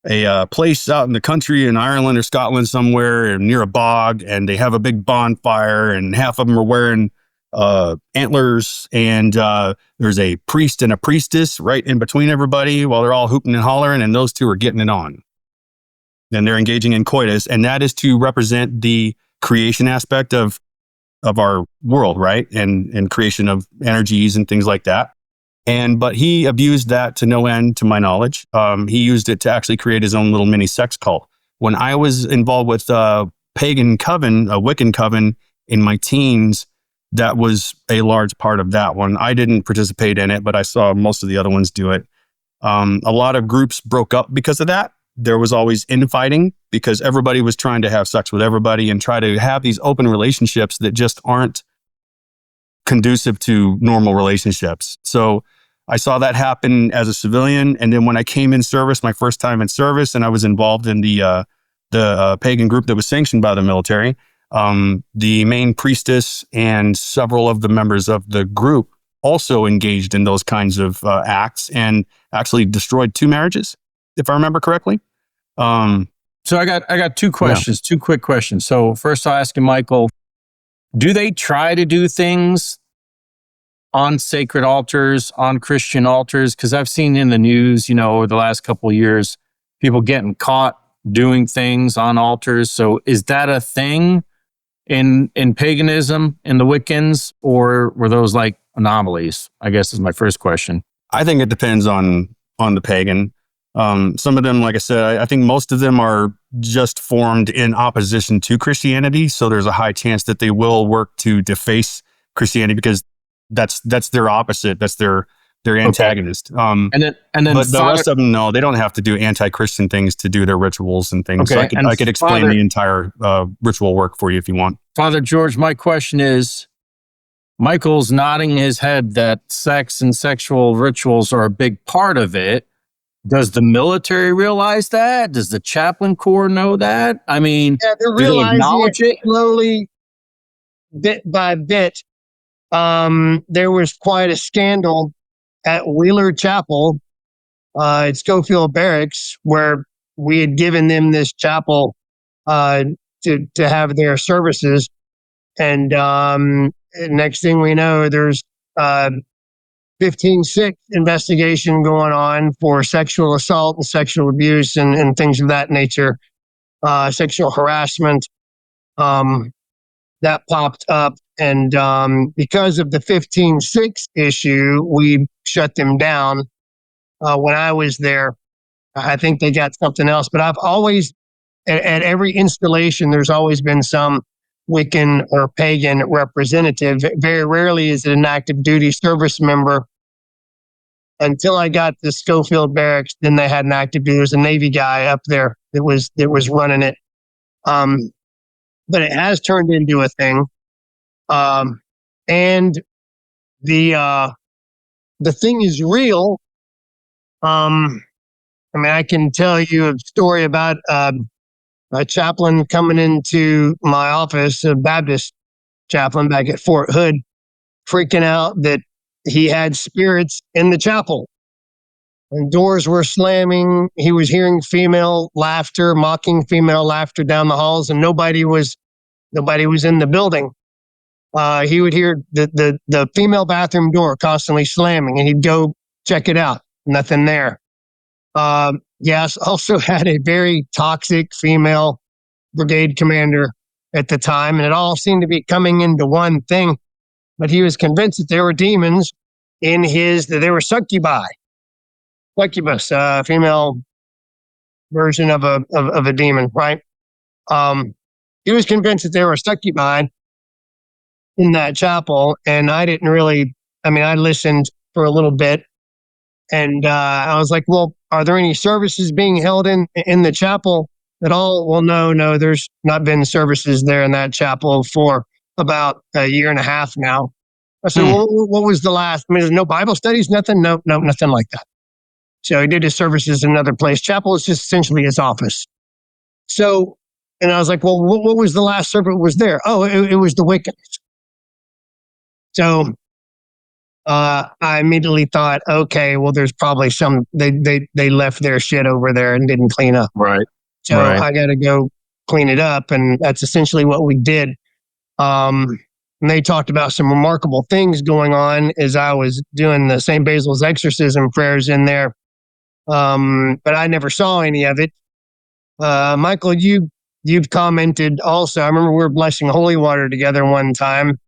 a place out in the country in Ireland or Scotland somewhere near a bog, and they have a big bonfire, and half of them are wearing antlers, and there's a priest and a priestess right in between everybody while they're all hooping and hollering, and those two are getting it on. And they're engaging in coitus, and that is to represent the creation aspect of our world, right? And creation of energies and things like that. But he abused that to no end, to my knowledge. He used it to actually create his own little mini sex cult. When I was involved with Pagan Coven, a Wiccan Coven in my teens, that was a large part of that one. I didn't participate in it, but I saw most of the other ones do it. A lot of groups broke up because of that. There was always infighting because everybody was trying to have sex with everybody and try to have these open relationships that just aren't conducive to normal relationships. So I saw that happen as a civilian. And then when I came in service, my first time in service, and I was involved in the pagan group that was sanctioned by the military, the main priestess and several of the members of the group also engaged in those kinds of acts and actually destroyed 2 marriages, if I remember correctly. So I got 2 questions, 2 quick questions. So first I'll ask you, Michael, do they try to do things on sacred altars, on Christian altars? Because I've seen in the news, over the last couple of years, people getting caught doing things on altars. So is that a thing in paganism, in the Wiccans, or were those like anomalies? I guess is my first question. I think it depends on the pagan. Some of them, like I said, I think most of them are just formed in opposition to Christianity. So there's a high chance that they will work to deface Christianity because that's their opposite. That's their antagonist. And then but the rest of them, no, they don't have to do anti-Christian things to do their rituals and things. Okay. So I could explain the entire ritual work for you if you want. Father George, my question is, Michael's nodding his head that sex and sexual rituals are a big part of it. Does the military realize that? Does the chaplain corps know that? I mean, they're realizing it slowly, bit by bit. There was quite a scandal at Wheeler Chapel at Schofield Barracks, where we had given them this chapel to have their services. And next thing we know, there's 15-6 investigation going on for sexual assault and sexual abuse and things of that nature, sexual harassment. That popped up. And because of the 15-6 issue, we shut them down when I was there. I think they got something else. But I've always, at every installation, there's always been some Wiccan or pagan representative. Very rarely is it an active duty service member. Until I got to Schofield Barracks, then they had an active duty. There was a Navy guy up there that was running it. But it has turned into a thing. And the thing is real. I mean, I can tell you a story about a chaplain coming into my office, a Baptist chaplain back at Fort Hood, freaking out that he had spirits in the chapel. And doors were slamming. He was hearing female laughter, mocking female laughter down the halls, and nobody was in the building. He would hear the female bathroom door constantly slamming, and he'd go check it out. Nothing there. Yes, also had a very toxic female brigade commander at the time, and it all seemed to be coming into one thing. But he was convinced that there were demons that there were succubus, female version of a demon, right? He was convinced that there were succubi in that chapel, and I didn't really. I mean, I listened for a little bit, and I was like, "Well, are there any services being held in the chapel at all?" Well, no, there's not been services there in that chapel for about a year and a half now. I said, well, what was the last? I mean, there's no Bible studies, nothing? No, nothing like that. So he did his services in another place. Chapel is just essentially his office. So, and I was like, well, what was the last service was there? Oh, it was the Wiccans. So I immediately thought, okay, well, there's probably they left their shit over there and didn't clean up. Right. So I got to go clean it up. And that's essentially what we did. And they talked about some remarkable things going on as I was doing the St. Basil's exorcism prayers in there. But I never saw any of it. Michael, you've commented also. I remember we were blessing holy water together one time.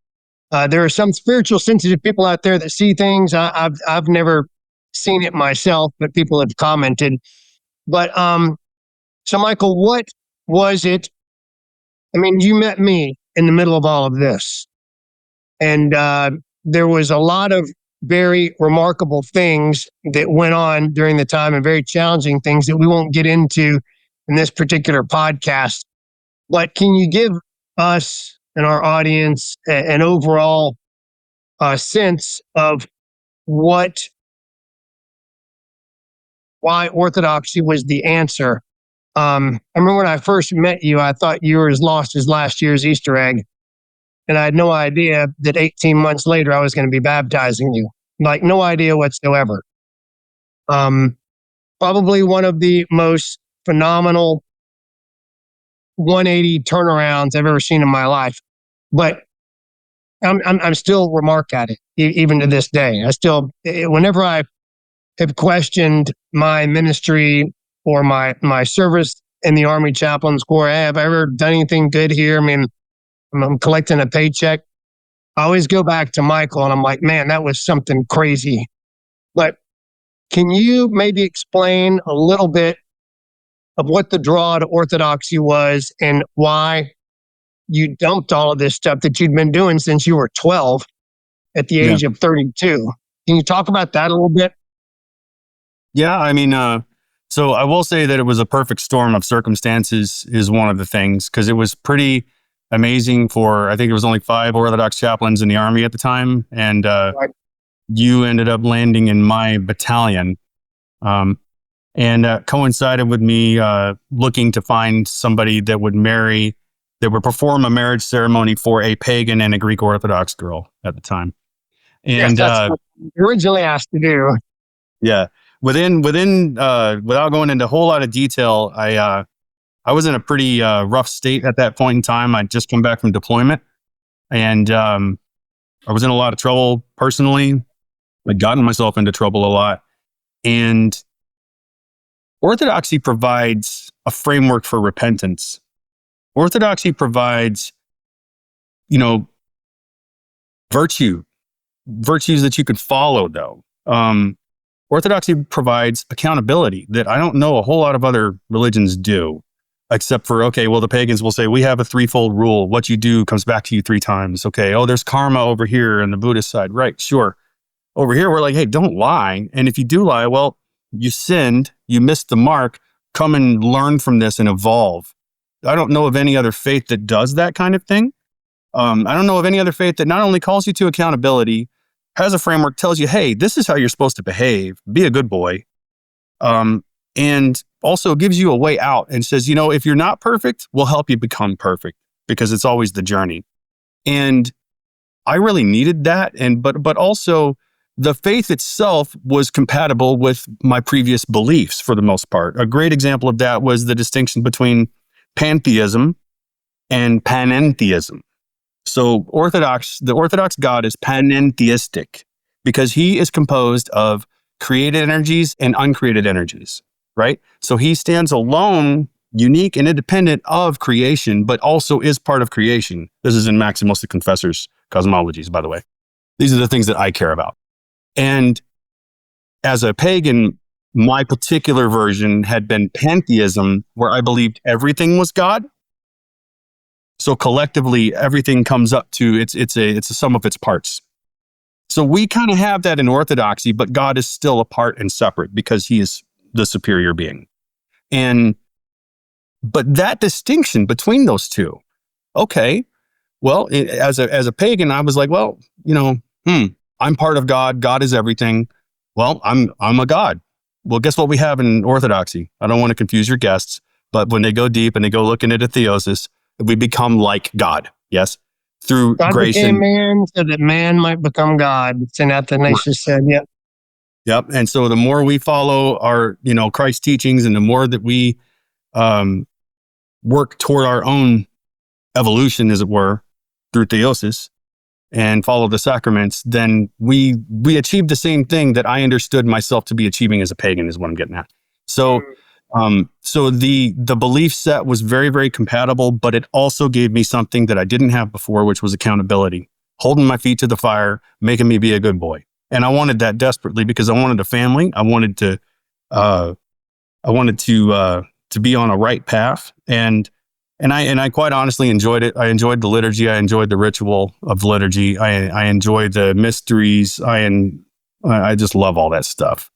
There are some spiritual sensitive people out there that see things. I've never seen it myself, but people have commented. But so Michael, what was it? I mean, you met me in the middle of all of this, and there was a lot of very remarkable things that went on during the time, and very challenging things that we won't get into in this particular podcast. But can you give us and our audience an overall sense of why orthodoxy was the answer? I remember when I first met you, I thought you were as lost as last year's Easter egg. And I had no idea that 18 months later, I was going to be baptizing you. Like, no idea whatsoever. Probably one of the most phenomenal 180 turnarounds I've ever seen in my life. But I'm still remark at it, even to this day. Whenever I have questioned my ministry or my service in the Army Chaplains Corps, hey, have I ever done anything good here? I mean, I'm collecting a paycheck. I always go back to Michael and I'm like, man, that was something crazy. But can you maybe explain a little bit of what the draw to orthodoxy was and why you dumped all of this stuff that you'd been doing since you were 12 at the age of 32? Can you talk about that a little bit? Yeah, I mean, so I will say that it was a perfect storm of circumstances is one of the things, because it was pretty amazing I think it was only 5 Orthodox chaplains in the Army at the time. And Right. You ended up landing in my battalion. And coincided with me looking to find somebody that would perform a marriage ceremony for a pagan and a Greek Orthodox girl at the time. And yes, that's what you originally asked to do. yeah, without going into a whole lot of detail, I was in a pretty rough state at that point in time. I'd just come back from deployment, and I was in a lot of trouble personally. I'd gotten myself into trouble a lot, and Orthodoxy provides a framework for repentance. Orthodoxy provides, virtues that you could follow, though. Orthodoxy provides accountability that I don't know a whole lot of other religions do, except for, okay, well, the pagans will say, we have a threefold rule. What you do comes back to you 3 times. Okay, oh, there's karma over here on the Buddhist side. Right, sure. Over here, we're like, hey, don't lie. And if you do lie, well, you sinned, you missed the mark, come and learn from this and evolve. I don't know of any other faith that does that kind of thing. I don't know of any other faith that not only calls you to accountability, has a framework, tells you, hey, this is how you're supposed to behave, be a good boy, and also gives you a way out and says, if you're not perfect, we'll help you become perfect, because it's always the journey. And I really needed that. But also the faith itself was compatible with my previous beliefs for the most part. A great example of that was the distinction between pantheism and panentheism. So the Orthodox God is panentheistic because he is composed of created energies and uncreated energies, right? So he stands alone, unique and independent of creation, but also is part of creation. This is in Maximus the Confessor's cosmologies, by the way. These are the things that I care about. And as a pagan, my particular version had been pantheism, where I believed everything was God. So collectively, everything comes up to it's a sum of its parts. So we kind of have that in Orthodoxy, but God is still apart and separate because he is the superior being. But that distinction between those two, okay, well, as a pagan, I was like, well, I'm part of God. God is everything. Well, I'm a God. Well, guess what we have in Orthodoxy? I don't want to confuse your guests, but when they go deep and they go looking at a theosis, we become like God. Yes, through God grace became man so that man might become God. St. Athanasius said, "Yep." Yep. And so the more we follow our, Christ's teachings, and the more that we work toward our own evolution, as it were, through theosis and follow the sacraments, then we achieve the same thing that I understood myself to be achieving as a pagan, is what I'm getting at. So, so the belief set was very, very compatible, but it also gave me something that I didn't have before, which was accountability, holding my feet to the fire, making me be a good boy. And I wanted that desperately because I wanted a family. I wanted to be on a right path. And I quite honestly enjoyed it. I enjoyed the liturgy. I enjoyed the ritual of the liturgy. I enjoyed the mysteries. I just love all that stuff.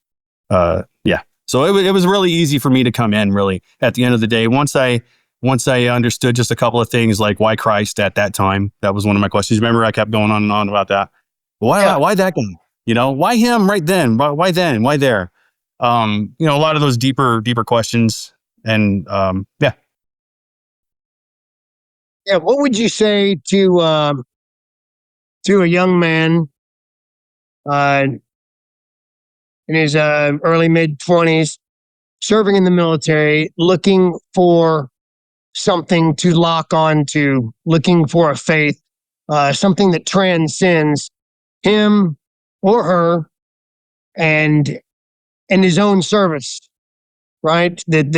Yeah. So it was really easy for me to come in, really, at the end of the day. Once I understood just a couple of things, like why Christ at that time. That was one of my questions. Remember, I kept going on and on about that. Why that guy? Why him right then? Why then? Why there? A lot of those deeper questions. And yeah. Yeah. What would you say to a young man in his early mid-20s, serving in the military, looking for something to lock on to, looking for a faith, something that transcends him or her and his own service, right? That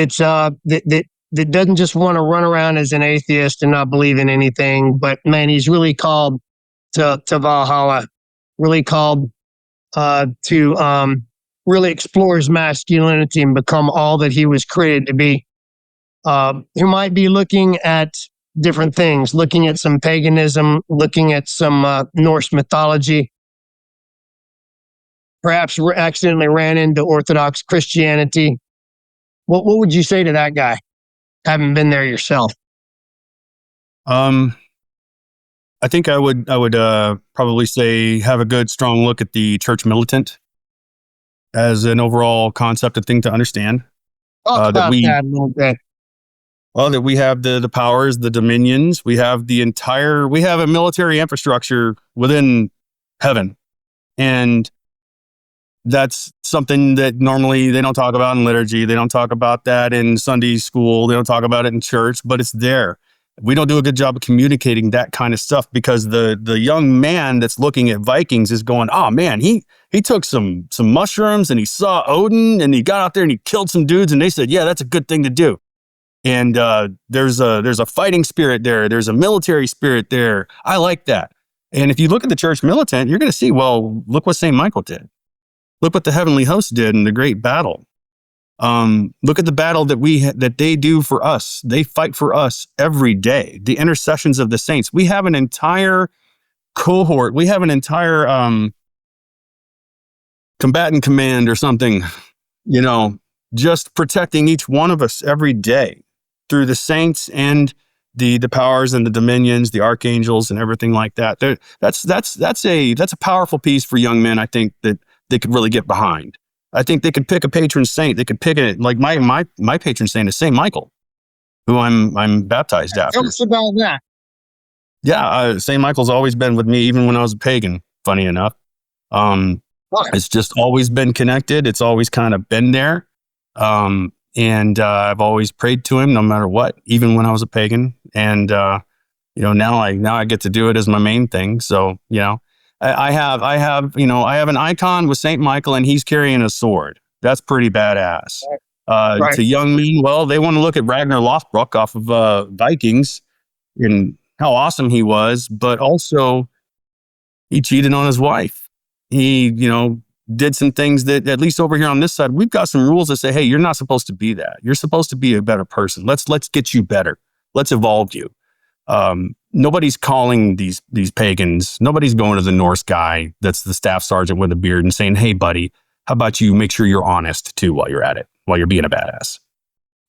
doesn't just want to run around as an atheist and not believe in anything, but man, he's really called to Valhalla, really called to really explore his masculinity and become all that he was created to be. Who might be looking at different things, looking at some paganism, looking at some Norse mythology, perhaps accidentally ran into Orthodox Christianity. What would you say to that guy, having been there yourself? I think I would probably say have a good, strong look at the church militant as an overall concept and thing to understand. Talk about that a little bit. Well, that we have the powers, the dominions, we have a military infrastructure within heaven. And That's something that normally they don't talk about in liturgy. They don't talk about that in Sunday school. They don't talk about it in church, but it's there. We don't do a good job of communicating that kind of stuff because the young man that's looking at Vikings is going, oh man, he took some mushrooms and he saw Odin and he got out there and he killed some dudes and they said, yeah, that's a good thing to do. And there's a fighting spirit there. There's a military spirit there. I like that. And if you look at the church militant, you're going to see, well, look what St. Michael did. Look what the heavenly host did in the great battle. Look at the battle that they do for us. They fight for us every day. The intercessions of the saints. We have an entire cohort. We have an entire combatant command or something, just protecting each one of us every day through the saints and the powers and the dominions, the archangels and everything like that. That's a powerful piece for young men, I think, that they could really get behind. I think they could pick a patron saint. They could pick it like my patron saint is St. Michael, who I'm baptized after. Tell us about that. Yeah, St. Michael's always been with me, even when I was a pagan, funny enough. It's just always been connected. It's always kind of been there. And I've always prayed to him no matter what, even when I was a pagan. And, now I get to do it as my main thing. So, I have an icon with St. Michael and he's carrying a sword. That's pretty badass. Right. To young men, well, they want to look at Ragnar Lothbrok off of Vikings and how awesome he was, but also he cheated on his wife. He, did some things that, at least over here on this side, we've got some rules that say, hey, you're not supposed to be that. You're supposed to be a better person. Let's get you better. Let's evolve you. Nobody's calling these pagans. Nobody's going to the Norse guy that's the staff sergeant with a beard and saying, hey, buddy, how about you make sure you're honest too while you're at it, while you're being a badass?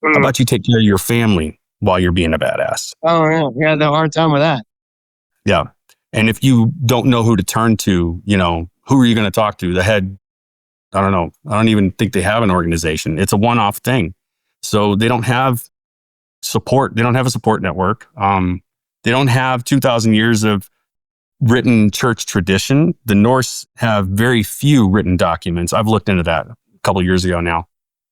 How about you take care of your family while you're being a badass? Oh, yeah. We had a hard time with that. Yeah. And if you don't know who to turn to, who are you going to talk to? The head, I don't know. I don't even think they have an organization. It's a one-off thing. So they don't have support. They don't have a support network. They don't have 2,000 years of written church tradition. The Norse have very few written documents. I've looked into that a couple of years ago now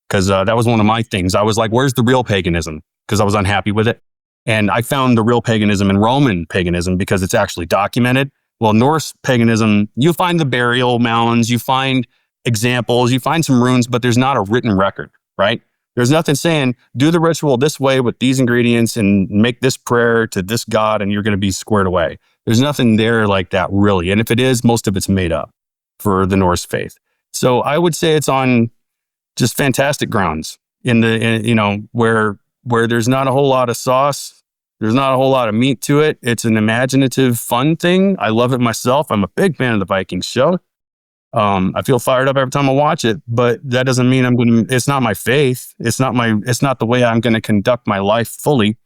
because that was one of my things. I was like, where's the real paganism? Because I was unhappy with it. And I found the real paganism in Roman paganism because it's actually documented. Well, Norse paganism, you find the burial mounds, you find examples, you find some runes, but there's not a written record, right? There's nothing saying, do the ritual this way with these ingredients and make this prayer to this God and you're going to be squared away. There's nothing there like that, really. And if it is, most of it's made up for the Norse faith. So I would say it's on just fantastic grounds where there's not a whole lot of sauce. There's not a whole lot of meat to it. It's an imaginative, fun thing. I love it myself. I'm a big fan of the Vikings show. I feel fired up every time I watch it, but that doesn't mean it's not my faith. It's not the way I'm going to conduct my life fully.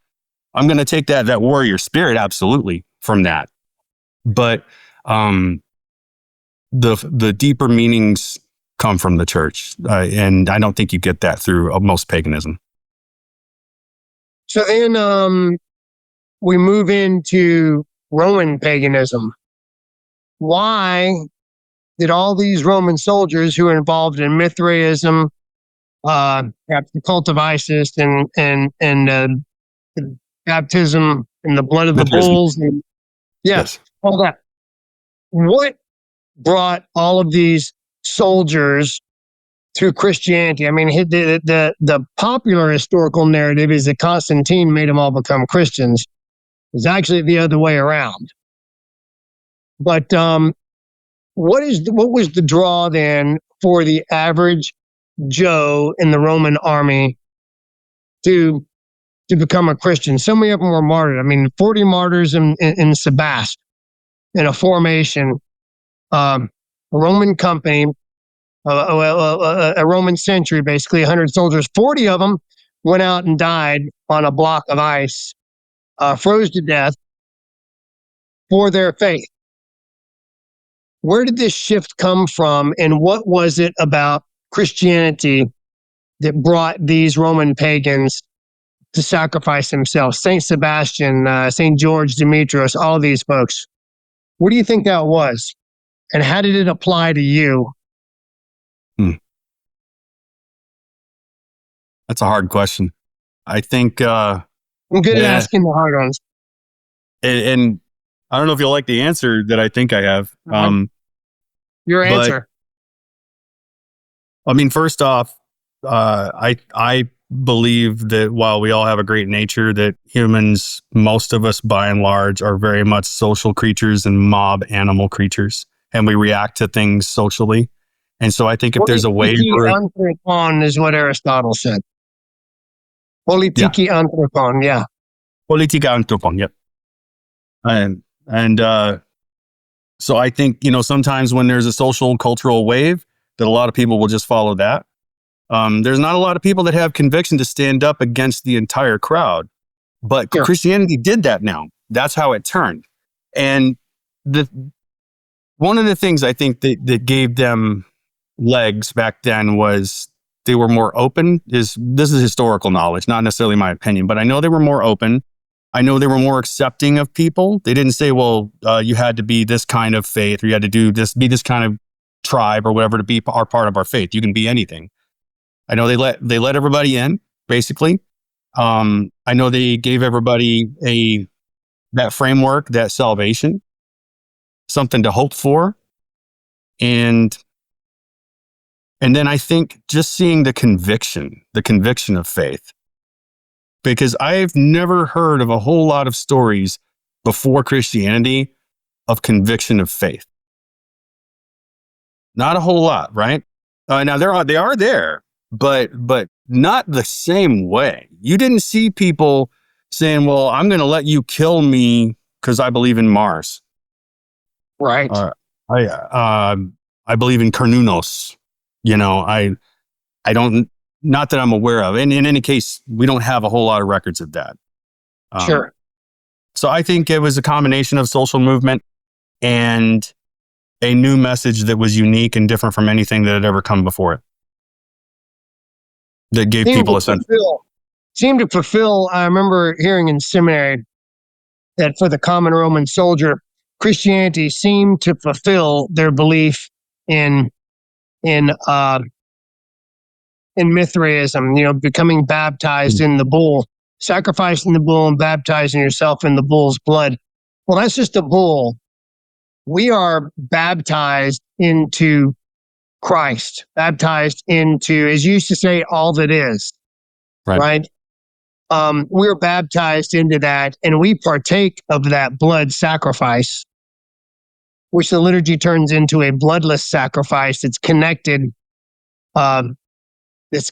I'm going to take that warrior spirit absolutely from that. But, the deeper meanings come from the church. And I don't think you get that through most paganism. So then, we move into Roman paganism. Why did all these Roman soldiers who were involved in Mithraism, perhaps the cult of Isis, and baptism in the blood of the bulls, and yes, all that. What brought all of these soldiers to Christianity? I mean, the popular historical narrative is that Constantine made them all become Christians. It's actually the other way around. But what was the draw then for the average Joe in the Roman army to become a Christian? So many of them were martyred. I mean, 40 martyrs in Sebast in a formation, a Roman company, a Roman century, basically 100 soldiers. 40 of them went out and died on a block of ice, froze to death for their faith. Where did this shift come from, and what was it about Christianity that brought these Roman pagans to sacrifice themselves? Saint Sebastian, Saint George, Demetrius, all these folks. What do you think that was? And how did it apply to you That's a hard question. I think, I'm good at yeah, asking the hard ones. and I don't know if you'll like the answer that I think I have. Your But answer. I mean, first off, I believe that while we all have a great nature, that humans, most of us by and large, are very much social creatures and mob animal creatures, and we react to things socially. And so I think if there's a way Politiki for anthropon is what Aristotle said. Politiki anthropon, yeah. politica anthropon, yep. And so I think, sometimes when there's a social cultural wave, that a lot of people will just follow that. There's not a lot of people that have conviction to stand up against the entire crowd, but Sure. Christianity did that now. That's how it turned. And one of the things I think that gave them legs back then was they were more open. This is historical knowledge, not necessarily my opinion, but I know they were more open. I know they were more accepting of people. They didn't say, well, you had to be this kind of faith, or you had to be this kind of tribe or whatever to be our part of our faith. You can be anything. I know they let everybody in, basically. I know they gave everybody that framework, that salvation, something to hope for. And then I think just seeing the conviction of faith, because I've never heard of a whole lot of stories before Christianity of conviction of faith. Not a whole lot, right? Now they are there, but not the same way. You didn't see people saying, well, I'm going to let you kill me because I believe in Mars. Right. I believe in Carnunos. I don't, not that I'm aware of. And in any case, we don't have a whole lot of records of that. Sure. So I think it was a combination of social movement and a new message that was unique and different from anything that had ever come before it. That gave people a sense. Seemed to fulfill, I remember hearing in seminary that for the common Roman soldier, Christianity seemed to fulfill their belief in Mithraism, becoming baptized in the bull, sacrificing the bull and baptizing yourself in the bull's blood. Well, that's just a bull. We are baptized into Christ, baptized into, as you used to say, all that is, right? We're baptized into that, and we partake of that blood sacrifice, which the liturgy turns into a bloodless sacrifice that's connected archetypally. Is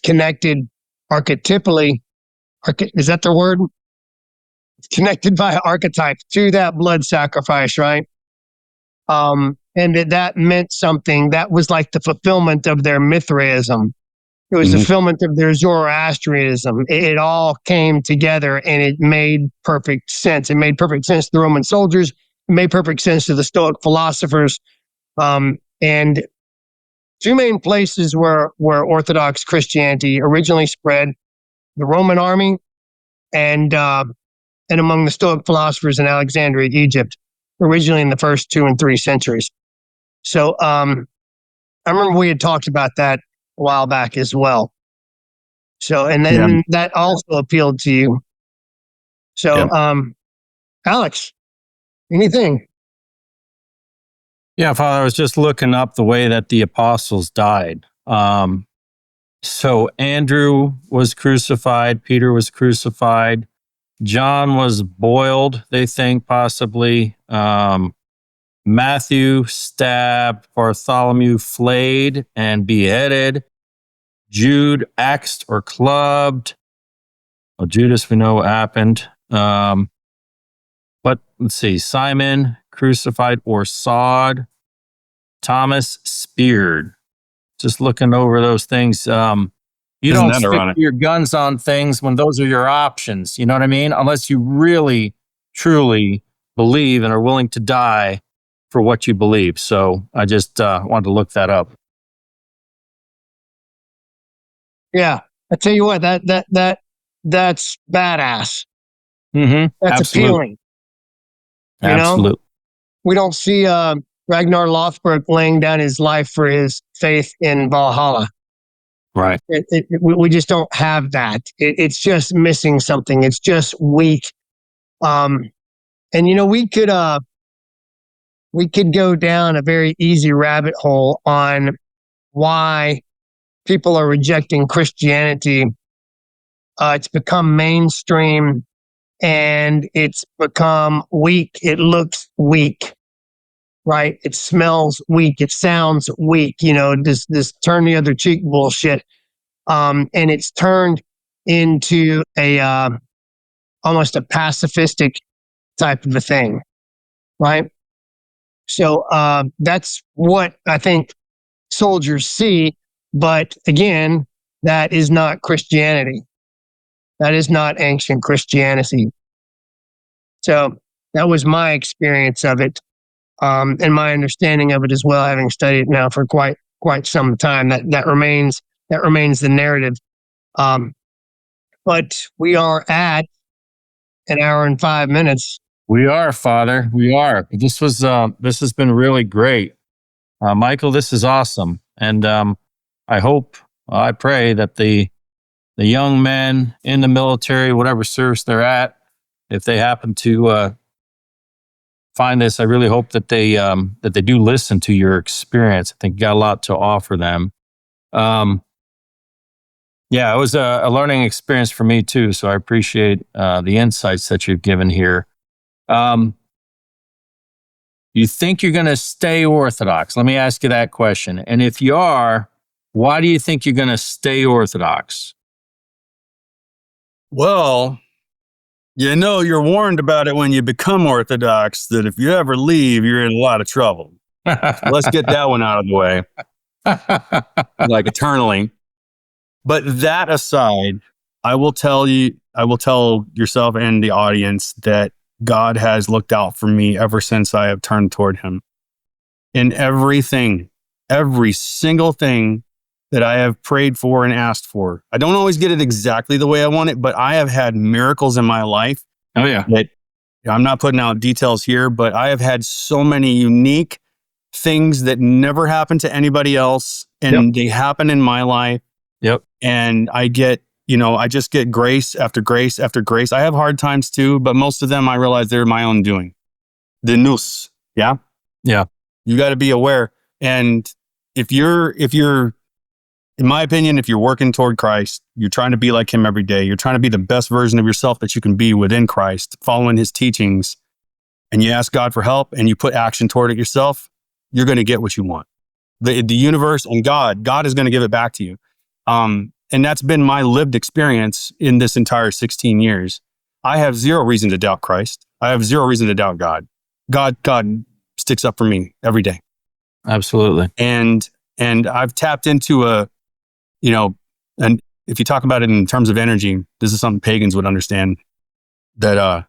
that the word? It's connected by archetype to that blood sacrifice, right? And that meant something. That was like the fulfillment of their Mithraism. It was the fulfillment of their Zoroastrianism. It all came together, and it made perfect sense. It made perfect sense to the Roman soldiers. It made perfect sense to the Stoic philosophers. And two main places where Orthodox Christianity originally spread: the Roman army and among the Stoic philosophers in Alexandria, Egypt, originally in the first 2 and 3 centuries. So I remember we had talked about that a while back as well. So, and then that also appealed to you. So, Alex, anything? Yeah, Father, I was just looking up the way that the apostles died. So Andrew was crucified, Peter was crucified, John was boiled, they think, possibly. Matthew stabbed, Bartholomew flayed and beheaded, Jude axed or clubbed. Well, Judas, we know what happened. But let's see, Simon crucified or sawed, Thomas speared. Just looking over those things. You don't stick your guns on things when those are your options. You know what I mean? Unless you really, truly believe and are willing to die for what you believe. So I just wanted to look that up. Yeah, I tell you what, that's badass. Mm-hmm. That's appealing. Absolutely. We don't see Ragnar Lothbrok laying down his life for his faith in Valhalla. Right. We just don't have that. It's just missing something. It's just weak. And we could go down a very easy rabbit hole on why people are rejecting Christianity. It's become mainstream and it's become weak. It looks weak, right? It smells weak. It sounds weak. This turn the other cheek bullshit. And it's turned into a almost a pacifistic type of a thing, right? So that's what I think soldiers see. But again, that is not Christianity. That is not ancient Christianity. So that was my experience of it, and my understanding of it as well, having studied it now for quite some time. That remains the narrative. But we are at an hour and 5 minutes. We are, Father. We are. This has been really great. Michael, this is awesome. And I pray that the young men in the military, whatever service they're at, if they happen to find this, I really hope that they do listen to your experience. I think you got a lot to offer them. Yeah, it was a learning experience for me too. So I appreciate the insights that you've given here. You think you're going to stay Orthodox? Let me ask you that question. And if you are, why do you think you're going to stay Orthodox? Well, you're warned about it when you become Orthodox, that if you ever leave, you're in a lot of trouble. Let's get that one out of the way. Like eternally. But that aside, I will tell yourself and the audience that God has looked out for me ever since I have turned toward him. In everything, every single thing that I have prayed for and asked for. I don't always get it exactly the way I want it, but I have had miracles in my life. Oh, yeah. That I'm not putting out details here, but I have had so many unique things that never happened to anybody else. And They happen in my life. Yep. And I just get grace after grace after grace. I have hard times too, but most of them I realize they're my own doing. The nous. Yeah. Yeah. You got to be aware. And if you're, in my opinion, if you're working toward Christ, you're trying to be like him every day. You're trying to be the best version of yourself that you can be within Christ, following his teachings, and you ask God for help and you put action toward it yourself, you're going to get what you want. The universe and God is going to give it back to you. And that's been my lived experience in this entire 16 years. I have zero reason to doubt Christ. I have zero reason to doubt God. God sticks up for me every day. Absolutely. And I've tapped into and if you talk about it in terms of energy, this is something pagans would understand, that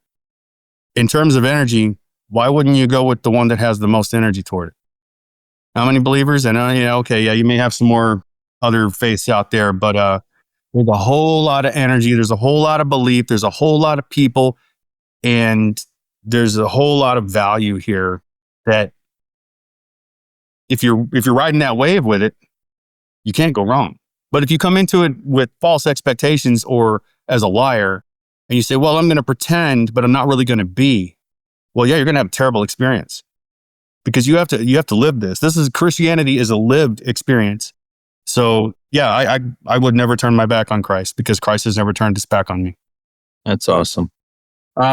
in terms of energy, why wouldn't you go with the one that has the most energy toward it? How many believers? And you may have some more other faiths out there, but there's a whole lot of energy. There's a whole lot of belief. There's a whole lot of people, and there's a whole lot of value here that if you're riding that wave with it, you can't go wrong. But if you come into it with false expectations or as a liar, and you say, well, I'm going to pretend, but I'm not really going to be, well, yeah, you're going to have a terrible experience, because you have to live this. Christianity is a lived experience. So yeah, I would never turn my back on Christ, because Christ has never turned his back on me. That's awesome.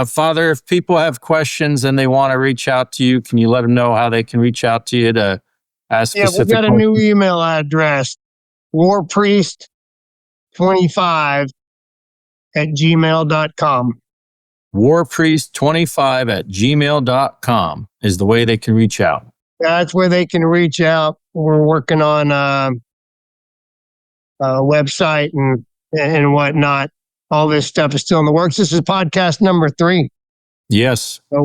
Father, if people have questions and they want to reach out to you, can you let them know how they can reach out to you to ask specific questions? Yeah, we've got a new email address, warpriest25@gmail.com. warpriest25@gmail.com is the way they can reach out. That's where they can reach out. We're working on a website and whatnot. All this stuff is still in the works. This is podcast number 3. Yes. So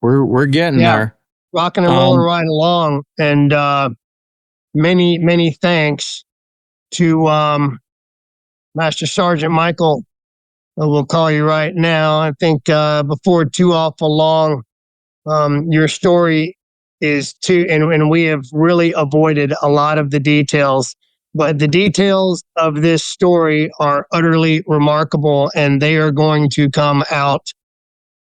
we're getting there. Rocking and rolling right along. And many thanks to Master Sergeant Michael. We'll call you right now. I think before too awful long, your story is too, and we have really avoided a lot of the details But the details of this story are utterly remarkable, and they are going to come out.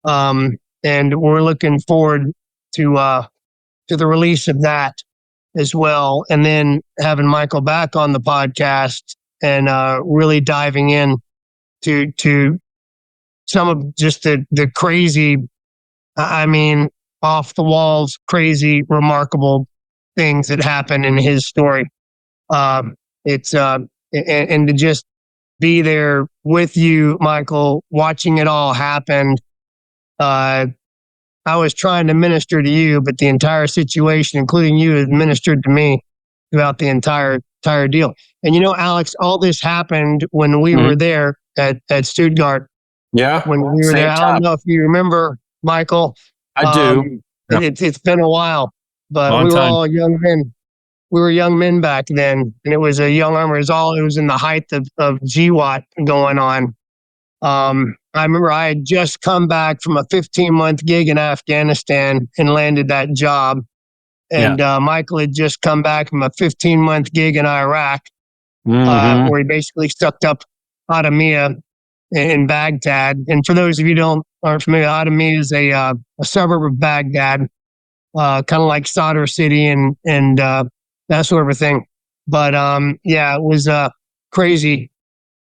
And we're looking forward to the release of that as well. And then having Michael back on the podcast and really diving in to some of just the crazy, I mean, off the walls, crazy, remarkable things that happen in his story. And to just be there with you, Michael, watching it all happen. I was trying to minister to you, but the entire situation, including you, has ministered to me throughout the entire deal. And Alex, all this happened when we were there at Stuttgart. Yeah. When we were there, I don't know if you remember, Michael. I do. Yeah. It's been a while, but Long we were time. all young men. We were young men back then, and it was a young armor. It was in the height of GWAT going on. I remember I had just come back from a 15-month gig in Afghanistan and landed that job. And Michael had just come back from a 15-month gig in Iraq, where he basically sucked up Adamiyah in Baghdad. And for those of you who aren't familiar, Adamiyah is a suburb of Baghdad, kind of like Sadr City and that sort of a thing. But it was a crazy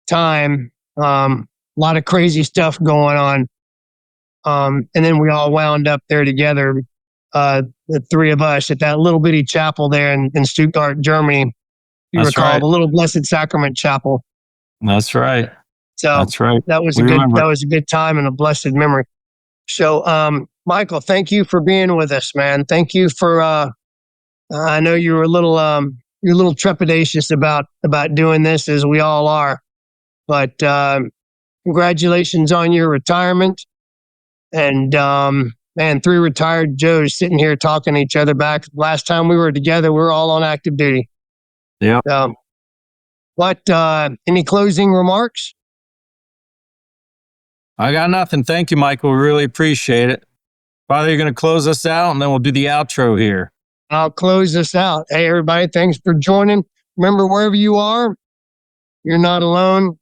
time. A lot of crazy stuff going on. And then we all wound up there together, the three of us, at that little bitty chapel there in Stuttgart, Germany. You That's recall right. the Little Blessed Sacrament Chapel. That's right. So that's right. That was a good time and a blessed memory. So, Michael, thank you for being with us, man. Thank you for. I know you were a little trepidatious about doing this, as we all are, but congratulations on your retirement. And man, three retired Joes sitting here talking to each other back. Last time we were together, we were all on active duty. Yeah. Any closing remarks? I got nothing. Thank you, Michael. We really appreciate it. Father, you're going to close us out, and then we'll do the outro here. I'll close this out. Hey, everybody, thanks for joining. Remember, wherever you are, you're not alone.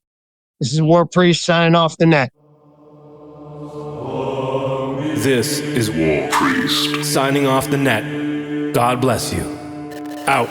This is War Priest signing off the net. This is War Priest. signing off the net. God bless you. Out.